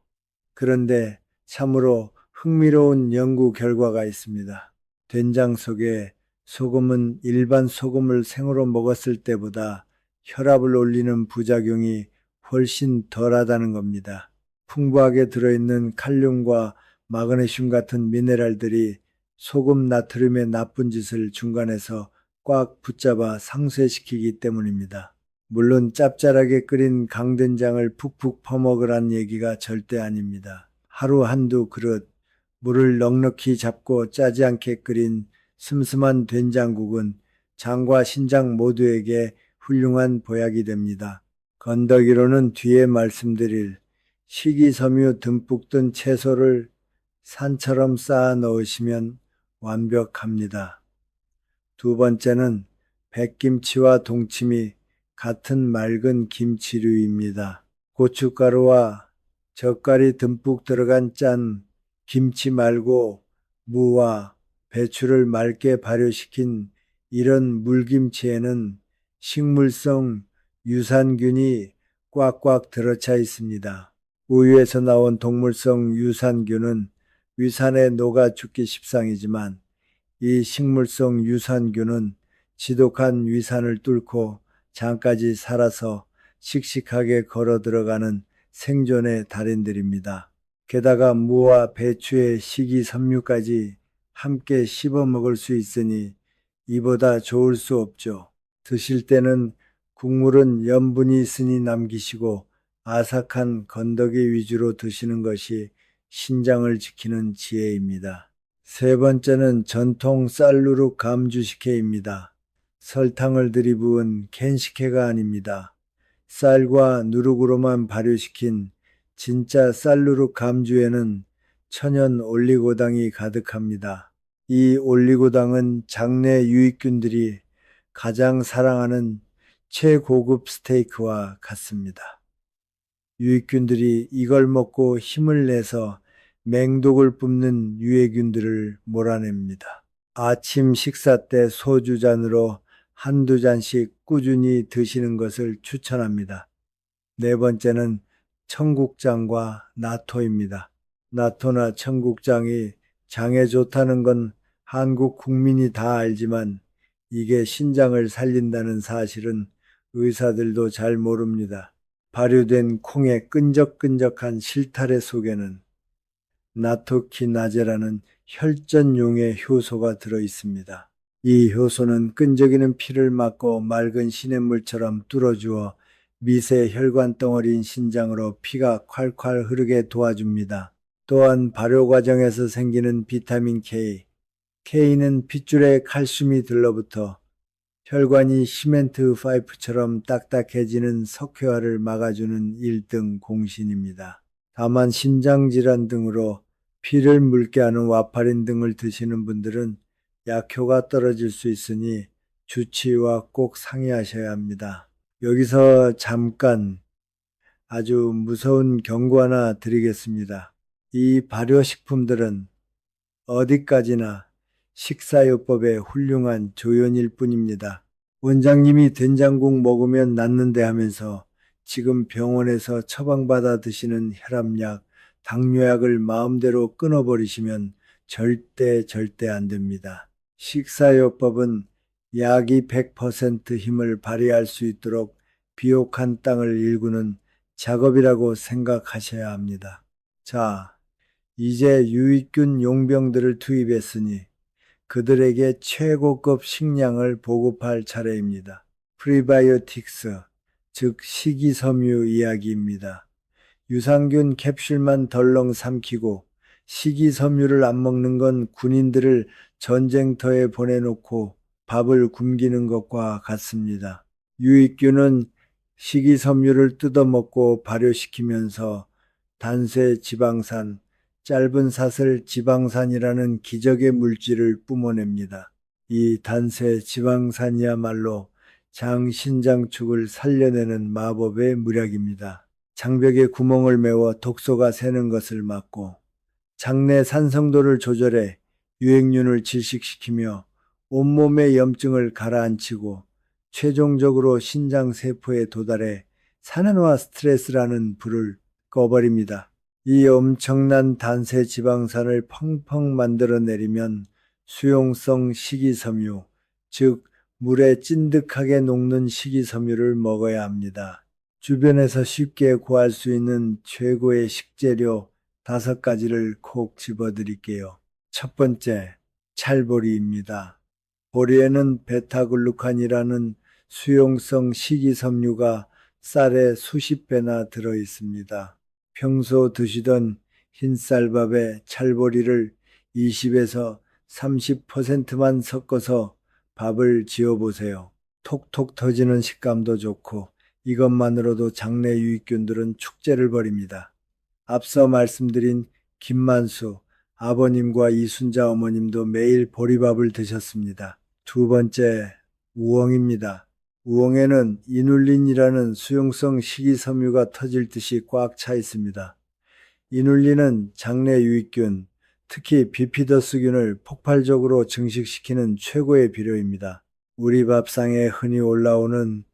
그런데 참으로 흥미로운 연구 결과가 있습니다. 된장 속에 소금은 일반 소금을 생으로 먹었을 때보다 혈압을 올리는 부작용이 훨씬 덜하다는 겁니다. 풍부하게 들어있는 칼륨과 마그네슘 같은 미네랄들이 소금 나트륨의 나쁜 짓을 중간에서 꽉 붙잡아 상쇄시키기 때문입니다. 물론 짭짤하게 끓인 강된장을 푹푹 퍼먹으란 얘기가 절대 아닙니다. 하루 한두 그릇 물을 넉넉히 잡고 짜지 않게 끓인 슴슴한 된장국은 장과 신장 모두에게 훌륭한 보약이 됩니다. 건더기로는 뒤에 말씀드릴 식이섬유 듬뿍 든 채소를 산처럼 쌓아 넣으시면 완벽합니다. 두 번째는 백김치와 동치미, 같은 맑은 김치류입니다. 고춧가루와 젓갈이 듬뿍 들어간 짠 김치 말고 무와 배추를 맑게 발효시킨 이런 물김치에는 식물성 유산균이 꽉꽉 들어차 있습니다. 우유에서 나온 동물성 유산균은 위산에 녹아 죽기 십상이지만 이 식물성 유산균은 지독한 위산을 뚫고 장까지 살아서 씩씩하게 걸어 들어가는 생존의 달인들입니다. 게다가 무와 배추의 식이섬유까지 함께 씹어 먹을 수 있으니 이보다 좋을 수 없죠. 드실 때는 국물은 염분이 있으니 남기시고 아삭한 건더기 위주로 드시는 것이 신장을 지키는 지혜입니다. 세 번째는 전통 쌀누룩 감주식혜입니다. 설탕을 들이부은 캔식혜가 아닙니다. 쌀과 누룩으로만 발효시킨 진짜 쌀누룩 감주에는 천연 올리고당이 가득합니다. 이 올리고당은 장내 유익균들이 가장 사랑하는 최고급 스테이크와 같습니다. 유익균들이 이걸 먹고 힘을 내서 맹독을 뿜는 유해균들을 몰아냅니다. 아침 식사 때 소주 잔으로 한두 잔씩 꾸준히 드시는 것을 추천합니다. 네 번째는 청국장과 나토입니다. 나토나 청국장이 장에 좋다는 건 한국 국민이 다 알지만 이게 신장을 살린다는 사실은 의사들도 잘 모릅니다. 발효된 콩의 끈적끈적한 실타래 속에는 나토키나제라는 혈전용의 효소가 들어 있습니다. 이 효소는 끈적이는 피를 막고 맑은 시냇물처럼 뚫어주어 미세 혈관 덩어리인 신장으로 피가 콸콸 흐르게 도와줍니다. 또한 발효 과정에서 생기는 비타민 K, K는 핏줄에 칼슘이 들러붙어 혈관이 시멘트 파이프처럼 딱딱해지는 석회화를 막아주는 1등 공신입니다. 다만 신장질환 등으로 피를 묽게 하는 와파린 등을 드시는 분들은 약효가 떨어질 수 있으니 주치의와 꼭 상의하셔야 합니다. 여기서 잠깐 아주 무서운 경고 하나 드리겠습니다. 이 발효식품들은 어디까지나 식사요법의 훌륭한 조연일 뿐입니다. 원장님이 된장국 먹으면 낫는데 하면서 지금 병원에서 처방받아 드시는 혈압약, 당뇨약을 마음대로 끊어버리시면 절대 안 됩니다. 식사요법은 약이 100% 힘을 발휘할 수 있도록 비옥한 땅을 일구는 작업이라고 생각하셔야 합니다. 자, 이제 유익균 용병들을 투입했으니 그들에게 최고급 식량을 보급할 차례입니다. 프리바이오틱스, 즉 식이섬유 이야기입니다. 유산균 캡슐만 덜렁 삼키고 식이섬유를 안 먹는 건 군인들을 전쟁터에 보내놓고 밥을 굶기는 것과 같습니다. 유익균은 식이섬유를 뜯어먹고 발효시키면서 단세 지방산, 짧은 사슬 지방산이라는 기적의 물질을 뿜어냅니다. 이 단세 지방산이야말로 장신장축을 살려내는 마법의 물약입니다. 장벽에 구멍을 메워 독소가 새는 것을 막고 장내 산성도를 조절해 유행균을 질식시키며 온몸의 염증을 가라앉히고 최종적으로 신장세포에 도달해 산화와 스트레스라는 불을 꺼버립니다. 이 엄청난 단세 지방산을 펑펑 만들어내리면 수용성 식이섬유, 즉 물에 찐득하게 녹는 식이섬유를 먹어야 합니다. 주변에서 쉽게 구할 수 있는 최고의 식재료 5가지를 콕 집어드릴게요. 첫 번째, 찰보리입니다. 보리에는 베타글루칸이라는 수용성 식이섬유가 쌀의 수십 배나 들어 있습니다. 평소 드시던 흰쌀밥에 찰보리를 20에서 30%만 섞어서 밥을 지어보세요. 톡톡 터지는 식감도 좋고 이것만으로도 장내 유익균들은 축제를 벌입니다. 앞서 말씀드린 김만수 아버님과 이순자 어머님도 매일 보리밥을 드셨습니다. 두 번째, 우엉입니다. 우엉에는 이눌린이라는 수용성 식이섬유가 터질 듯이 꽉 차 있습니다. 이눌린은 장내 유익균, 특히 비피더스균을 폭발적으로 증식시키는 최고의 비료입니다. 우리 밥상에 흔히 올라오는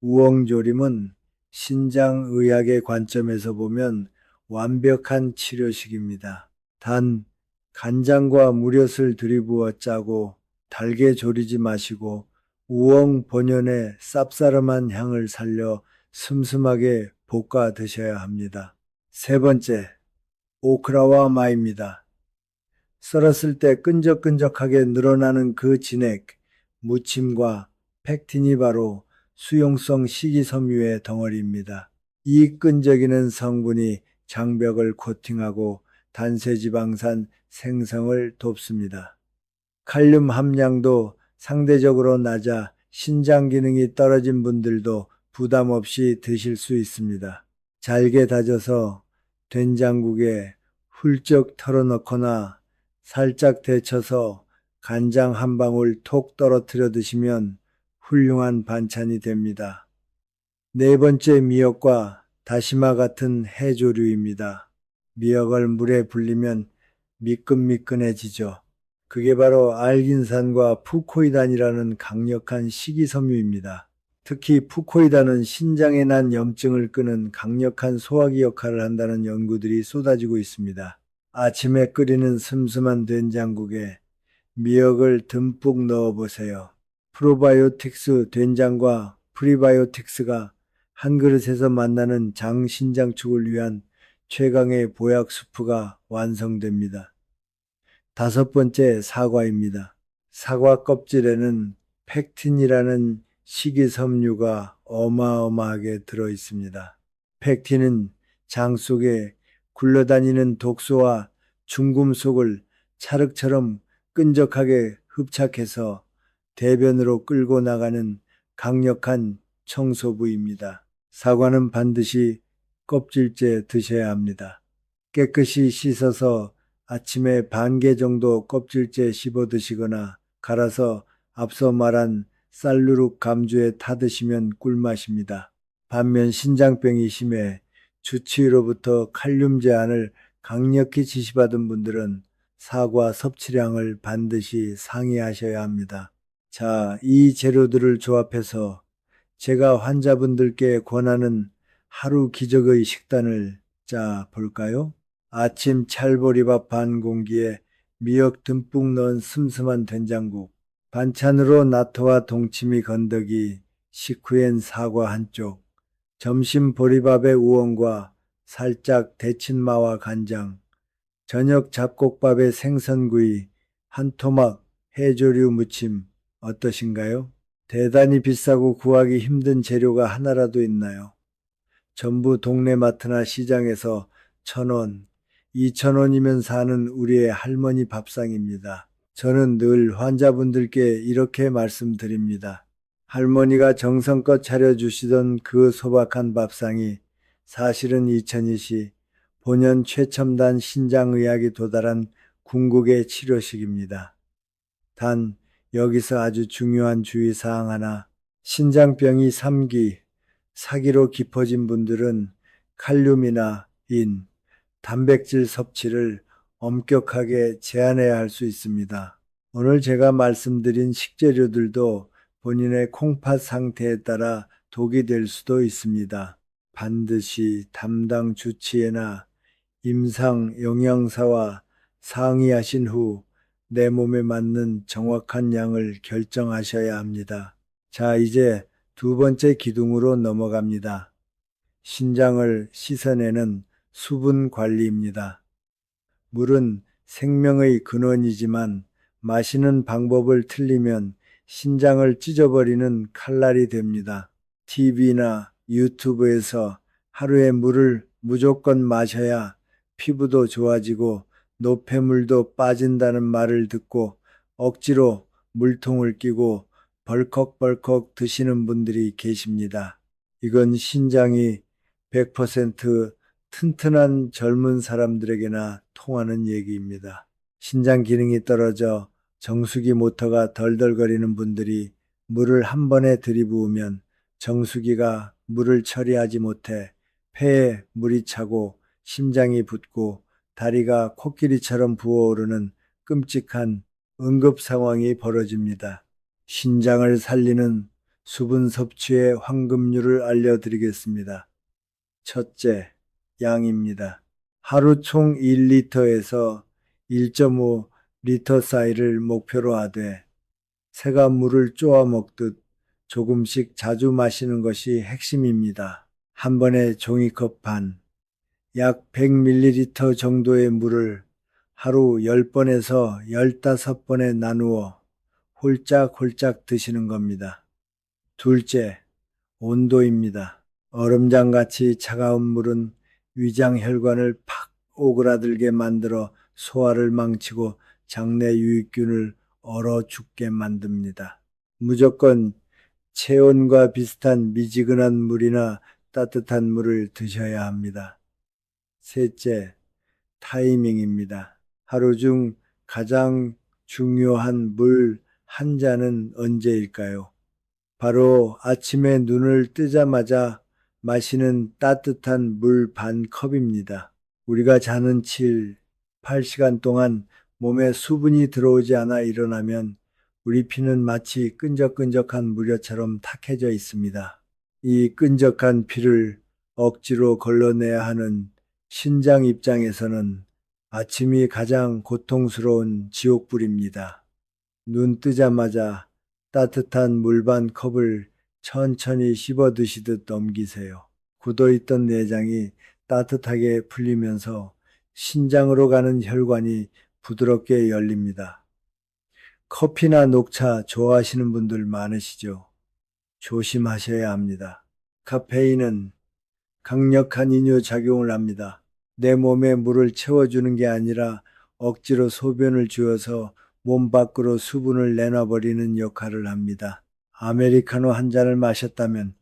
우엉조림은 신장의학의 관점에서 보면 완벽한 치료식입니다. 단, 간장과 무엿을 들이부어 짜고 달게 졸이지 마시고 우엉 본연의 쌉싸름한 향을 살려 슴슴하게 볶아 드셔야 합니다. 세 번째, 오크라와 마입니다. 썰었을 때 끈적끈적하게 늘어나는 그 진액, 무침과 팩틴이 바로 수용성 식이섬유의 덩어리입니다. 이 끈적이는 성분이 장벽을 코팅하고 단세지방산 생성을 돕습니다. 칼륨 함량도 상대적으로 낮아 신장 기능이 떨어진 분들도 부담 없이 드실 수 있습니다. 잘게 다져서 된장국에 훌쩍 털어넣거나 살짝 데쳐서 간장 한 방울 톡 떨어뜨려 드시면 훌륭한 반찬이 됩니다. 네 번째, 미역과 다시마 같은 해조류입니다. 미역을 물에 불리면 미끈미끈해지죠. 그게 바로 알긴산과 푸코이단이라는 강력한 식이섬유입니다. 특히 푸코이단은 신장에 난 염증을 끄는 강력한 소화기 역할을 한다는 연구들이 쏟아지고 있습니다. 아침에 끓이는 슴슴한 된장국에 미역을 듬뿍 넣어보세요. 프로바이오틱스 된장과 프리바이오틱스가 한 그릇에서 만나는 장 신장축을 위한 최강의 보약 수프가 완성됩니다. 다섯 번째, 사과입니다. 사과 껍질에는 펙틴이라는 식이섬유가 어마어마하게 들어 있습니다. 펙틴은 장 속에 굴러다니는 독소와 중금속을 찰흙처럼 끈적하게 흡착해서 대변으로 끌고 나가는 강력한 청소부입니다. 사과는 반드시 껍질째 드셔야 합니다. 깨끗이 씻어서 아침에 반 개 정도 껍질째 씹어 드시거나 갈아서 앞서 말한 쌀누룩 감주에 타 드시면 꿀맛입니다. 반면 신장병이 심해 주치의로부터 칼륨 제한을 강력히 지시받은 분들은 사과 섭취량을 반드시 상회하셔야 합니다. 자, 이 재료들을 조합해서 제가 환자분들께 권하는 하루 기적의 식단을 짜 볼까요? 아침 찰보리밥 반 공기에 미역 듬뿍 넣은 슴슴한 된장국, 반찬으로 나토와 동치미 건더기, 식후엔 사과 한쪽, 점심 보리밥에 우엉과 살짝 데친 마와 간장, 저녁 잡곡밥에 생선구이, 한 토막 해조류 무침 어떠신가요? 대단히 비싸고 구하기 힘든 재료가 하나라도 있나요? 전부 동네 마트나 시장에서 1,000원, 2,000원이면 사는 우리의 할머니 밥상입니다. 저는 늘 환자분들께 이렇게 말씀드립니다. 할머니가 정성껏 차려주시던 그 소박한 밥상이 사실은 2020 본연 최첨단 신장의학이 도달한 궁극의 치료식입니다. 단 여기서 아주 중요한 주의사항 하나, 신장병이 3기, 4기로 깊어진 분들은 칼륨이나 인, 단백질 섭취를 엄격하게 제한해야 할 수 있습니다. 오늘 제가 말씀드린 식재료들도 본인의 콩팥 상태에 따라 독이 될 수도 있습니다. 반드시 담당 주치의나 임상 영양사와 상의하신 후 내 몸에 맞는 정확한 양을 결정하셔야 합니다. 자, 이제 두 번째 기둥으로 넘어갑니다. 신장을 씻어내는 수분 관리입니다. 물은 생명의 근원이지만 마시는 방법을 틀리면 신장을 찢어버리는 칼날이 됩니다. TV나 유튜브에서 하루에 물을 무조건 마셔야 피부도 좋아지고 노폐물도 빠진다는 말을 듣고 억지로 물통을 끼고 벌컥벌컥 드시는 분들이 계십니다. 이건 신장이 100% 튼튼한 젊은 사람들에게나 통하는 얘기입니다. 신장 기능이 떨어져 정수기 모터가 덜덜거리는 분들이 물을 한 번에 들이부으면 정수기가 물을 처리하지 못해 폐에 물이 차고 심장이 붓고 다리가 코끼리처럼 부어오르는 끔찍한 응급 상황이 벌어집니다. 신장을 살리는 수분 섭취의 황금률을 알려드리겠습니다. 첫째, 양입니다. 하루 총 1리터에서 1.5리터 사이를 목표로 하되 새가 물을 쪼아 먹듯 조금씩 자주 마시는 것이 핵심입니다. 한 번에 종이컵 반, 약 100ml 정도의 물을 하루 10번에서 15번에 나누어 홀짝홀짝 드시는 겁니다. 둘째, 온도입니다. 얼음장같이 차가운 물은 위장 혈관을 팍 오그라들게 만들어 소화를 망치고 장내 유익균을 얼어 죽게 만듭니다. 무조건 체온과 비슷한 미지근한 물이나 따뜻한 물을 드셔야 합니다. 셋째, 타이밍입니다. 하루 중 가장 중요한 물 한 잔은 언제일까요? 바로 아침에 눈을 뜨자마자 마시는 따뜻한 물 반 컵입니다. 우리가 자는 7, 8시간 동안 몸에 수분이 들어오지 않아 일어나면 우리 피는 마치 끈적끈적한 무료처럼 탁해져 있습니다. 이 끈적한 피를 억지로 걸러내야 하는 신장 입장에서는 아침이 가장 고통스러운 지옥불입니다. 눈 뜨자마자 따뜻한 물 반 컵을 천천히 씹어 드시듯 넘기세요. 굳어있던 내장이 따뜻하게 풀리면서 신장으로 가는 혈관이 부드럽게 열립니다. 커피나 녹차 좋아하시는 분들 많으시죠? 조심하셔야 합니다. 카페인은 강력한 이뇨 작용을 합니다. 내 몸에 물을 채워주는 게 아니라 억지로 소변을 주어서 몸 밖으로 수분을 내놔버리는 역할을 합니다. 아메리카노 한 잔을 마셨다면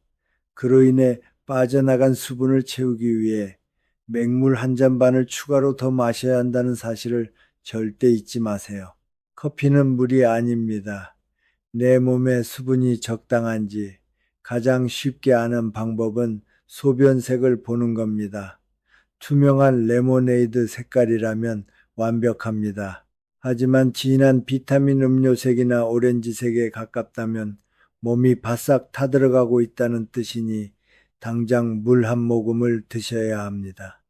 그로 인해 빠져나간 수분을 채우기 위해 맹물 한 잔 반을 추가로 더 마셔야 한다는 사실을 절대 잊지 마세요. 커피는 물이 아닙니다. 내 몸에 수분이 적당한지 가장 쉽게 아는 방법은 소변색을 보는 겁니다. 투명한 레모네이드 색깔이라면 완벽합니다. 하지만 진한 비타민 음료색이나 오렌지색에 가깝다면 몸이 바싹 타들어가고 있다는 뜻이니 당장 물 한 모금을 드셔야 합니다.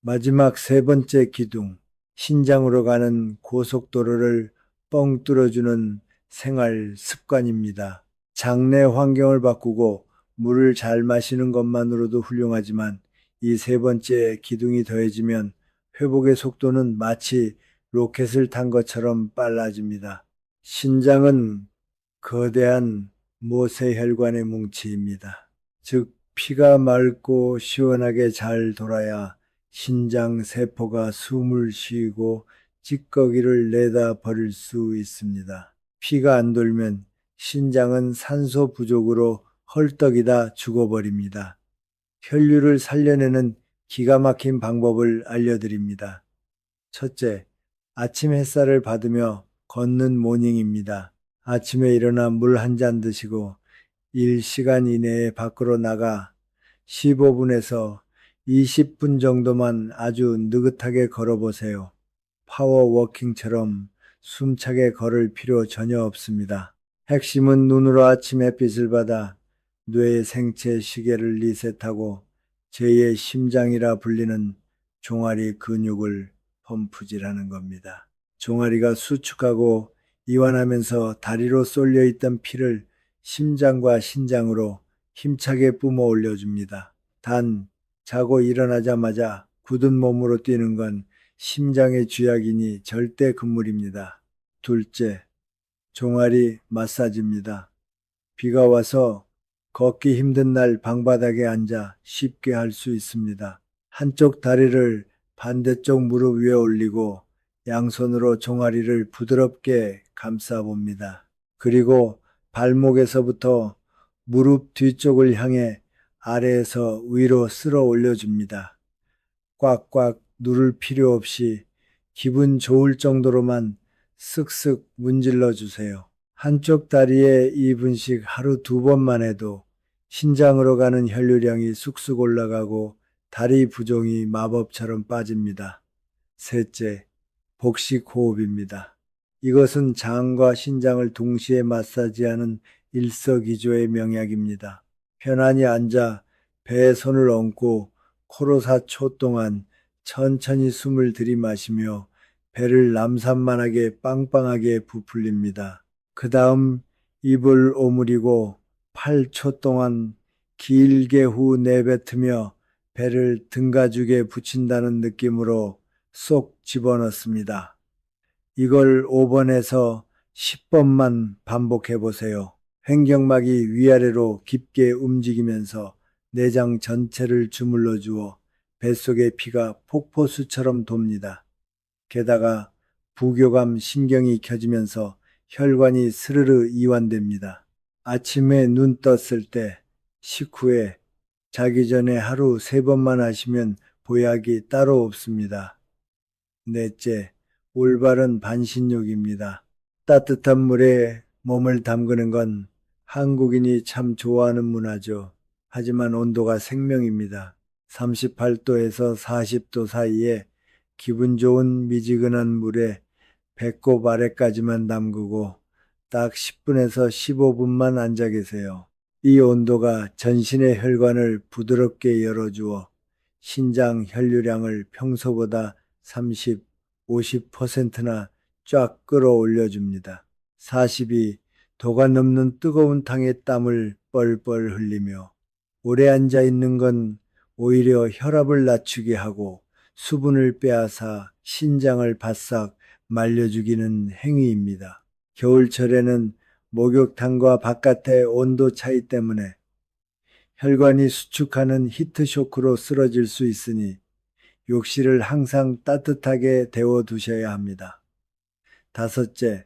마지막 세 번째 기둥, 신장으로 가는 고속도로를 뻥 뚫어주는 생활 습관입니다. 장내 환경을 바꾸고 물을 잘 마시는 것만으로도 훌륭하지만 이 세 번째 기둥이 더해지면 회복의 속도는 마치 로켓을 탄 것처럼 빨라집니다. 신장은 거대한 모세혈관의 뭉치입니다. 즉, 피가 맑고 시원하게 잘 돌아야 신장 세포가 숨을 쉬고 찌꺼기를 내다 버릴 수 있습니다. 피가 안 돌면 신장은 산소 부족으로 헐떡이다 죽어버립니다. 혈류를 살려내는 기가 막힌 방법을 알려드립니다. 첫째, 아침 햇살을 받으며 걷는 모닝입니다. 아침에 일어나 물 한 잔 드시고 1시간 이내에 밖으로 나가 15분에서 20분 정도만 아주 느긋하게 걸어보세요. 파워워킹처럼 숨차게 걸을 필요 전혀 없습니다. 핵심은 눈으로 아침 햇빛을 받아 뇌의 생체 시계를 리셋하고 제2의 심장이라 불리는 종아리 근육을 펌프질하는 겁니다. 종아리가 수축하고 이완하면서 다리로 쏠려 있던 피를 심장과 신장으로 힘차게 뿜어 올려줍니다. 단, 자고 일어나자마자 굳은 몸으로 뛰는 건 심장의 쥐약이니 절대 금물입니다. 둘째, 종아리 마사지입니다. 비가 와서 걷기 힘든 날 방바닥에 앉아 쉽게 할 수 있습니다. 한쪽 다리를 반대쪽 무릎 위에 올리고 양손으로 종아리를 부드럽게 감싸 봅니다. 그리고 발목에서부터 무릎 뒤쪽을 향해 아래에서 위로 쓸어 올려줍니다. 꽉꽉 누를 필요 없이 기분 좋을 정도로만 쓱쓱 문질러 주세요. 한쪽 다리에 2분씩 하루 2번만 해도 신장으로 가는 혈류량이 쑥쑥 올라가고 다리 부종이 마법처럼 빠집니다. 셋째, 복식 호흡입니다. 이것은 장과 신장을 동시에 마사지하는 일석이조의 명약입니다. 편안히 앉아 배에 손을 얹고 코로 4초 동안 천천히 숨을 들이마시며 배를 남산만하게 빵빵하게 부풀립니다. 그 다음 입을 오므리고 8초 동안 길게 후 내뱉으며 배를 등가죽에 붙인다는 느낌으로 쏙 집어넣습니다. 이걸 5번에서 10번만 반복해 보세요. 횡격막이 위아래로 깊게 움직이면서 내장 전체를 주물러 주어 뱃속의 피가 폭포수처럼 돕니다. 게다가 부교감 신경이 켜지면서 혈관이 스르르 이완됩니다. 아침에 눈 떴을 때, 식후에, 자기 전에 하루 3번만 하시면 보약이 따로 없습니다. 넷째, 올바른 반신욕입니다. 따뜻한 물에 몸을 담그는 건 한국인이 참 좋아하는 문화죠. 하지만 온도가 생명입니다. 38도에서 40도 사이에 기분 좋은 미지근한 물에 배꼽 아래까지만 담그고 딱 10분에서 15분만 앉아 계세요. 이 온도가 전신의 혈관을 부드럽게 열어주어 신장 혈류량을 평소보다 30, 50%나 쫙 끌어올려 줍니다. 40이 도가 넘는 뜨거운 탕에 땀을 뻘뻘 흘리며 오래 앉아 있는 건 오히려 혈압을 낮추게 하고 수분을 빼앗아 신장을 바싹 말려주기는 행위입니다. 겨울철에는 목욕탕과 바깥의 온도 차이 때문에 혈관이 수축하는 히트쇼크로 쓰러질 수 있으니 욕실을 항상 따뜻하게 데워두셔야 합니다. 다섯째,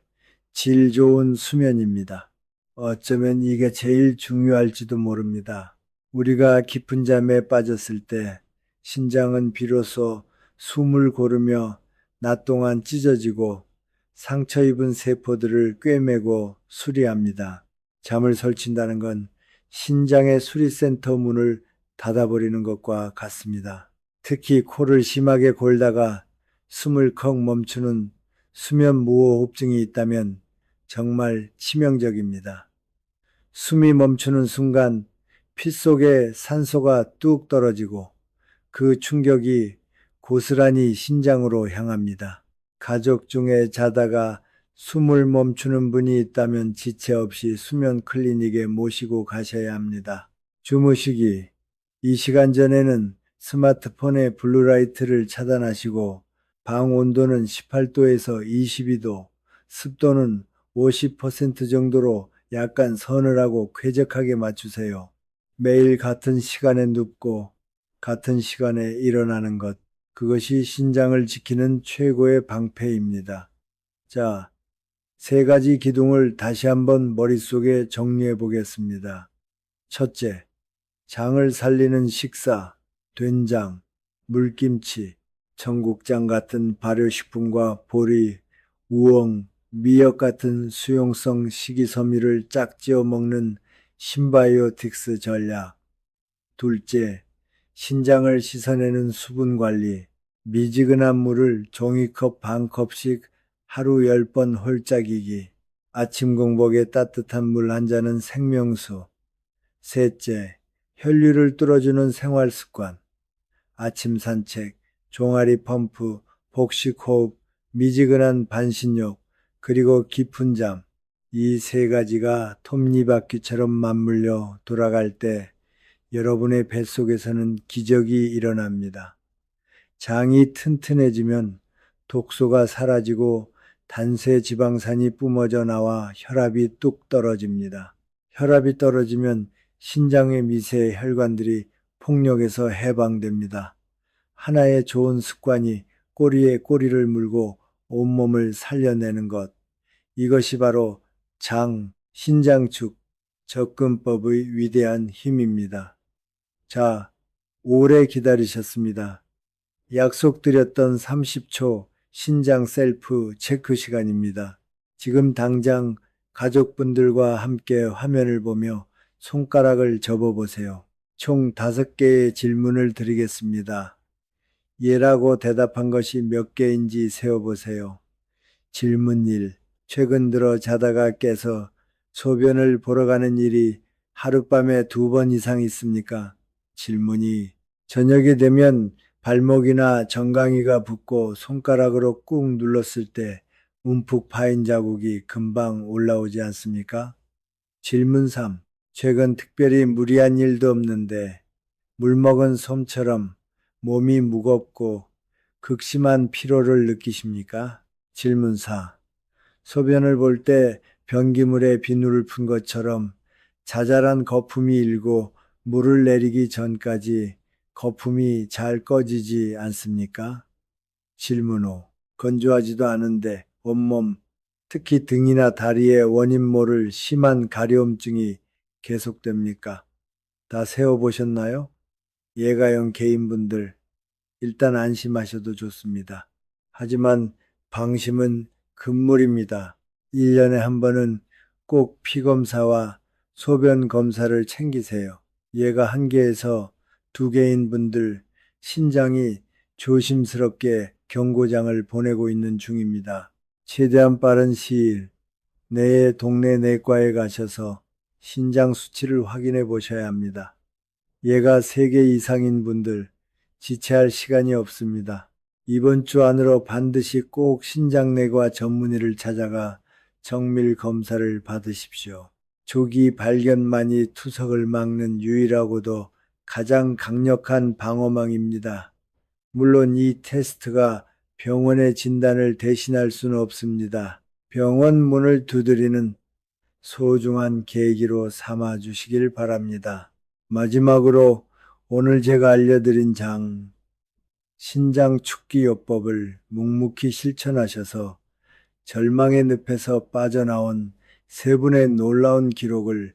질 좋은 수면입니다. 어쩌면 이게 제일 중요할지도 모릅니다. 우리가 깊은 잠에 빠졌을 때 신장은 비로소 숨을 고르며 낮 동안 찢어지고 상처 입은 세포들을 꿰매고 수리합니다. 잠을 설친다는 건 신장의 수리센터 문을 닫아버리는 것과 같습니다. 특히 코를 심하게 골다가 숨을 컥 멈추는 수면 무호흡증이 있다면 정말 치명적입니다. 숨이 멈추는 순간 피 속에 산소가 뚝 떨어지고 그 충격이 고스란히 신장으로 향합니다. 가족 중에 자다가 숨을 멈추는 분이 있다면 지체 없이 수면 클리닉에 모시고 가셔야 합니다. 주무시기. 이 시간 전에는 스마트폰의 블루라이트를 차단하시고 방 온도는 18도에서 22도, 습도는 50% 정도로 약간 서늘하고 쾌적하게 맞추세요. 매일 같은 시간에 눕고 같은 시간에 일어나는 것, 그것이 신장을 지키는 최고의 방패입니다. 자, 세 가지 기둥을 다시 한번 머릿속에 정리해 보겠습니다. 첫째, 장을 살리는 식사, 된장, 물김치, 청국장 같은 발효식품과 보리, 우엉, 미역 같은 수용성 식이섬유를 짝지어 먹는 신바이오틱스 전략. 둘째, 신장을 씻어내는 수분 관리, 미지근한 물을 종이컵 반 컵씩 하루 10번 홀짝이기, 아침 공복에 따뜻한 물 한 잔은 생명수. 셋째, 혈류를 뚫어주는 생활 습관, 아침 산책, 종아리 펌프, 복식 호흡, 미지근한 반신욕, 그리고 깊은 잠. 이 세 가지가 톱니바퀴처럼 맞물려 돌아갈 때 여러분의 뱃속에서는 기적이 일어납니다. 장이 튼튼해지면 독소가 사라지고 단세 지방산이 뿜어져 나와 혈압이 뚝 떨어집니다. 혈압이 떨어지면 신장의 미세 혈관들이 폭력에서 해방됩니다. 하나의 좋은 습관이 꼬리에 꼬리를 물고 온몸을 살려내는 것. 이것이 바로 장, 신장축, 접근법의 위대한 힘입니다. 자, 오래 기다리셨습니다. 약속드렸던 30초 신장 셀프 체크 시간입니다. 지금 당장 가족분들과 함께 화면을 보며 손가락을 접어보세요. 총 5개의 질문을 드리겠습니다. 예라고 대답한 것이 몇 개인지 세어보세요. 질문 1. 최근 들어 자다가 깨서 소변을 보러 가는 일이 하룻밤에 2번 이상 있습니까? 질문 2. 저녁이 되면 발목이나 정강이가 붓고 손가락으로 꾹 눌렀을 때 움푹 파인 자국이 금방 올라오지 않습니까? 질문 3. 최근 특별히 무리한 일도 없는데 물 먹은 솜처럼 몸이 무겁고 극심한 피로를 느끼십니까? 질문 4. 소변을 볼 때 변기물에 비누를 푼 것처럼 자잘한 거품이 일고 물을 내리기 전까지 거품이 잘 꺼지지 않습니까? 질문 5. 건조하지도 않은데 온몸, 특히 등이나 다리에 원인 모를 심한 가려움증이 계속됩니까? 다 세어보셨나요? 예가형 개인분들, 일단 안심하셔도 좋습니다. 하지만 방심은 금물입니다. 1년에 한 번은 꼭 피검사와 소변 검사를 챙기세요. 예가 1개에서 2개인 분들 신장이 조심스럽게 경고장을 보내고 있는 중입니다. 최대한 빠른 시일 내에 동네 내과에 가셔서 신장 수치를 확인해 보셔야 합니다. 예가 3개 이상인 분들 지체할 시간이 없습니다. 이번 주 안으로 반드시 꼭 신장내과 전문의를 찾아가 정밀 검사를 받으십시오. 조기 발견만이 투석을 막는 유일하고도 가장 강력한 방어망입니다. 물론 이 테스트가 병원의 진단을 대신할 수는 없습니다. 병원 문을 두드리는 소중한 계기로 삼아 주시길 바랍니다. 마지막으로 오늘 제가 알려드린 신장 축기요법을 묵묵히 실천하셔서 절망의 늪에서 빠져나온 세 분의 놀라운 기록을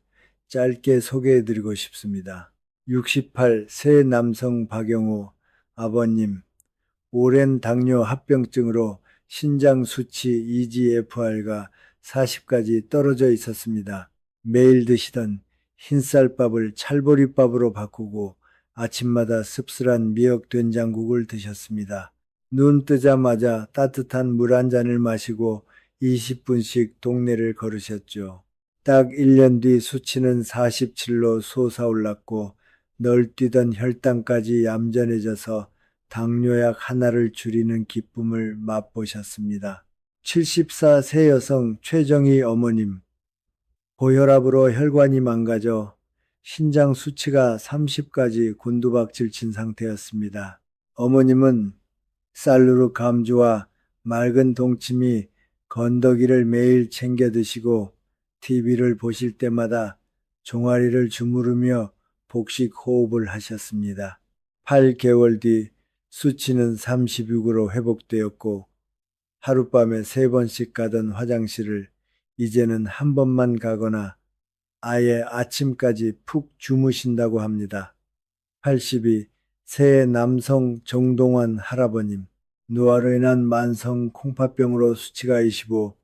짧게 소개해드리고 싶습니다. 68 세 남성 박영우 아버님, 오랜 당뇨 합병증으로 신장 수치 EGFR가 40까지 떨어져 있었습니다. 매일 드시던 흰쌀밥을 찰보리밥으로 바꾸고 아침마다 씁쓸한 미역 된장국을 드셨습니다. 눈 뜨자마자 따뜻한 물 한 잔을 마시고 20분씩 동네를 걸으셨죠. 딱 1년 뒤 수치는 47로 솟아올랐고 널뛰던 혈당까지 얌전해져서 당뇨약 하나를 줄이는 기쁨을 맛보셨습니다. 74세 여성 최정희 어머님, 고혈압으로 혈관이 망가져 신장 수치가 30까지 곤두박질 친 상태였습니다. 어머님은 쌀누룩 감주와 맑은 동치미, 건더기를 매일 챙겨 드시고 TV를 보실 때마다 종아리를 주무르며 복식 호흡을 하셨습니다. 8개월 뒤 수치는 36으로 회복되었고 하룻밤에 3번씩 가던 화장실을 이제는 한 번만 가거나 아예 아침까지 푹 주무신다고 합니다. 82 새 남성 정동환 할아버님, 노화로 인한 만성 콩팥병으로 수치가 25,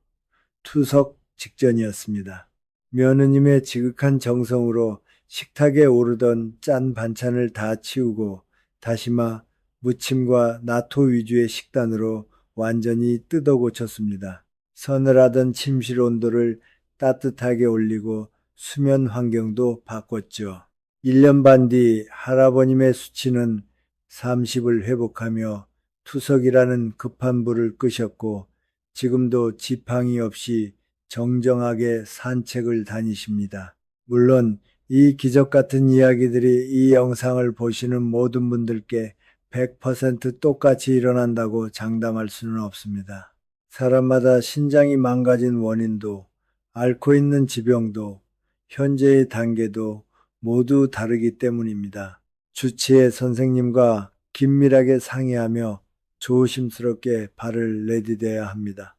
투석 직전이었습니다. 며느님의 지극한 정성으로 식탁에 오르던 짠 반찬을 다 치우고 다시마, 무침과 나토 위주의 식단으로 완전히 뜯어 고쳤습니다. 서늘하던 침실 온도를 따뜻하게 올리고 수면 환경도 바꿨죠. 1년 반 뒤 할아버님의 수치는 30을 회복하며 투석이라는 급한 불을 끄셨고 지금도 지팡이 없이 정정하게 산책을 다니십니다. 물론 이 기적 같은 이야기들이 이 영상을 보시는 모든 분들께 100% 똑같이 일어난다고 장담할 수는 없습니다. 사람마다 신장이 망가진 원인도 앓고 있는 지병도 현재의 단계도 모두 다르기 때문입니다. 주치의 선생님과 긴밀하게 상의하며 조심스럽게 발을 내디뎌야 합니다.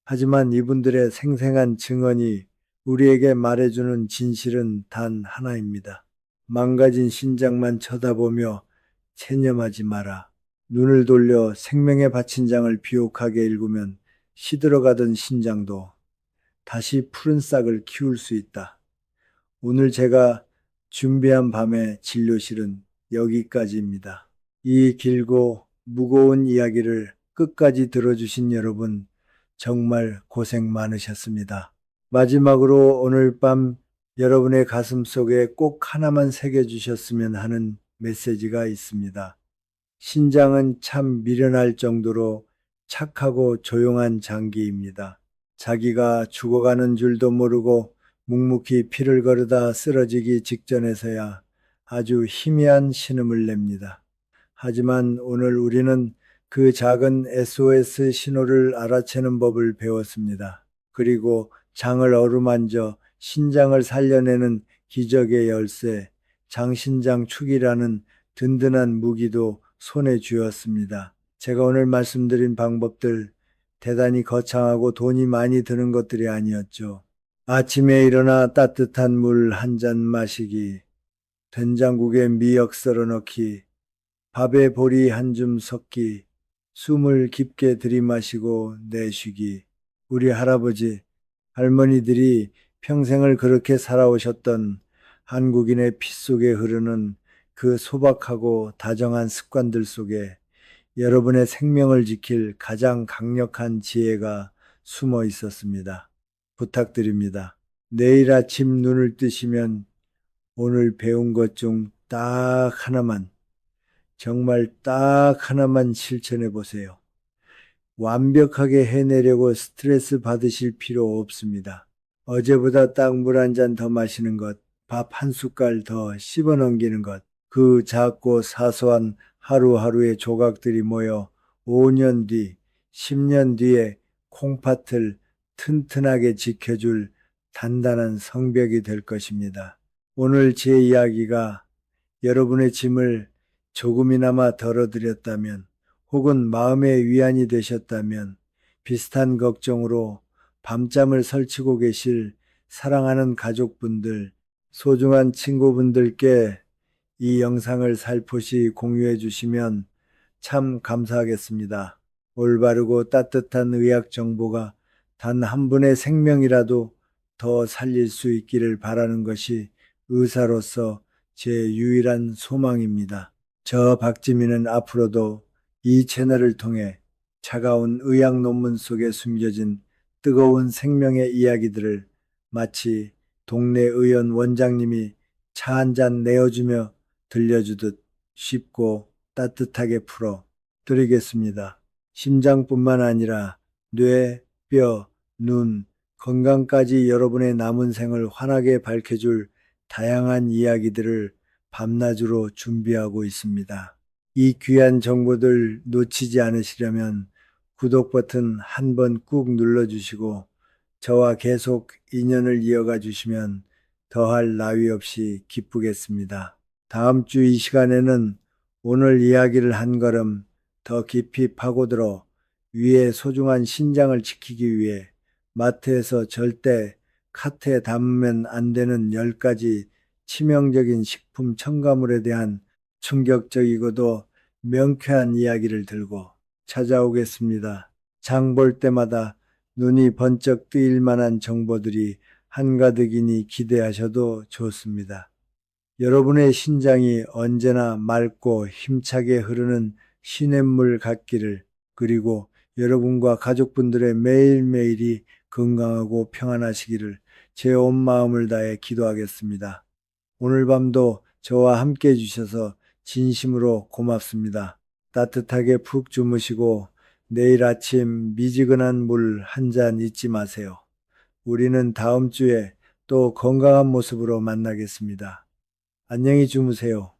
하지만 이분들의 생생한 증언이 우리에게 말해주는 진실은 단 하나입니다. 망가진 신장만 쳐다보며 체념하지 마라. 눈을 돌려 생명에 바친 장을 비옥하게 읽으면 시들어가던 신장도 다시 푸른 싹을 키울 수 있다. 오늘 제가 준비한 밤의 진료실은 여기까지입니다. 이 길고 무거운 이야기를 끝까지 들어주신 여러분 정말 고생 많으셨습니다. 마지막으로 오늘 밤 여러분의 가슴 속에 꼭 하나만 새겨주셨으면 하는 메시지가 있습니다. 신장은 참 미련할 정도로 착하고 조용한 장기입니다. 자기가 죽어가는 줄도 모르고 묵묵히 피를 거르다 쓰러지기 직전에서야 아주 희미한 신음을 냅니다. 하지만 오늘 우리는 그 작은 SOS 신호를 알아채는 법을 배웠습니다. 그리고 장을 어루만져 신장을 살려내는 기적의 열쇠, 장신장 축이라는 든든한 무기도 손에 쥐었습니다. 제가 오늘 말씀드린 방법들 대단히 거창하고 돈이 많이 드는 것들이 아니었죠. 아침에 일어나 따뜻한 물 한 잔 마시기, 된장국에 미역 썰어 넣기, 밥에 보리 한 줌 섞기, 숨을 깊게 들이마시고 내쉬기. 우리 할아버지, 할머니들이 평생을 그렇게 살아오셨던 한국인의 피 속에 흐르는 그 소박하고 다정한 습관들 속에 여러분의 생명을 지킬 가장 강력한 지혜가 숨어 있었습니다. 부탁드립니다. 내일 아침 눈을 뜨시면 오늘 배운 것 중 딱 하나만, 정말 딱 하나만 실천해 보세요. 완벽하게 해내려고 스트레스 받으실 필요 없습니다. 어제보다 딱 물 한 잔 더 마시는 것, 밥 한 숟갈 더 씹어 넘기는 것, 그 작고 사소한 하루하루의 조각들이 모여 5년 뒤, 10년 뒤에 콩팥을 튼튼하게 지켜줄 단단한 성벽이 될 것입니다. 오늘 제 이야기가 여러분의 짐을 조금이나마 덜어드렸다면, 혹은 마음의 위안이 되셨다면, 비슷한 걱정으로 밤잠을 설치고 계실 사랑하는 가족분들, 소중한 친구분들께 이 영상을 살포시 공유해 주시면 참 감사하겠습니다. 올바르고 따뜻한 의학 정보가 단 한 분의 생명이라도 더 살릴 수 있기를 바라는 것이 의사로서 제 유일한 소망입니다. 저 박지민은 앞으로도 이 채널을 통해 차가운 의학 논문 속에 숨겨진 뜨거운 생명의 이야기들을 마치 동네 의원 원장님이 차 한 잔 내어주며 들려주듯 쉽고 따뜻하게 풀어 드리겠습니다. 심장뿐만 아니라 뇌, 뼈, 눈, 건강까지 여러분의 남은 생을 환하게 밝혀줄 다양한 이야기들을 밤낮으로 준비하고 있습니다. 이 귀한 정보들 놓치지 않으시려면 구독 버튼 한번 꾹 눌러주시고 저와 계속 인연을 이어가 주시면 더할 나위 없이 기쁘겠습니다. 다음 주 이 시간에는 오늘 이야기를 한 걸음 더 깊이 파고들어 위의 소중한 신장을 지키기 위해 마트에서 절대 카트에 담으면 안 되는 10가지 치명적인 식품 첨가물에 대한 충격적이고도 명쾌한 이야기를 들고 찾아오겠습니다. 장 볼 때마다 눈이 번쩍 뜨일 만한 정보들이 한가득이니 기대하셔도 좋습니다. 여러분의 신장이 언제나 맑고 힘차게 흐르는 시냇물 같기를, 그리고 여러분과 가족분들의 매일매일이 건강하고 평안하시기를 제 온 마음을 다해 기도하겠습니다. 오늘 밤도 저와 함께 해주셔서 진심으로 고맙습니다. 따뜻하게 푹 주무시고 내일 아침 미지근한 물 한 잔 잊지 마세요. 우리는 다음 주에 또 건강한 모습으로 만나겠습니다. 안녕히 주무세요.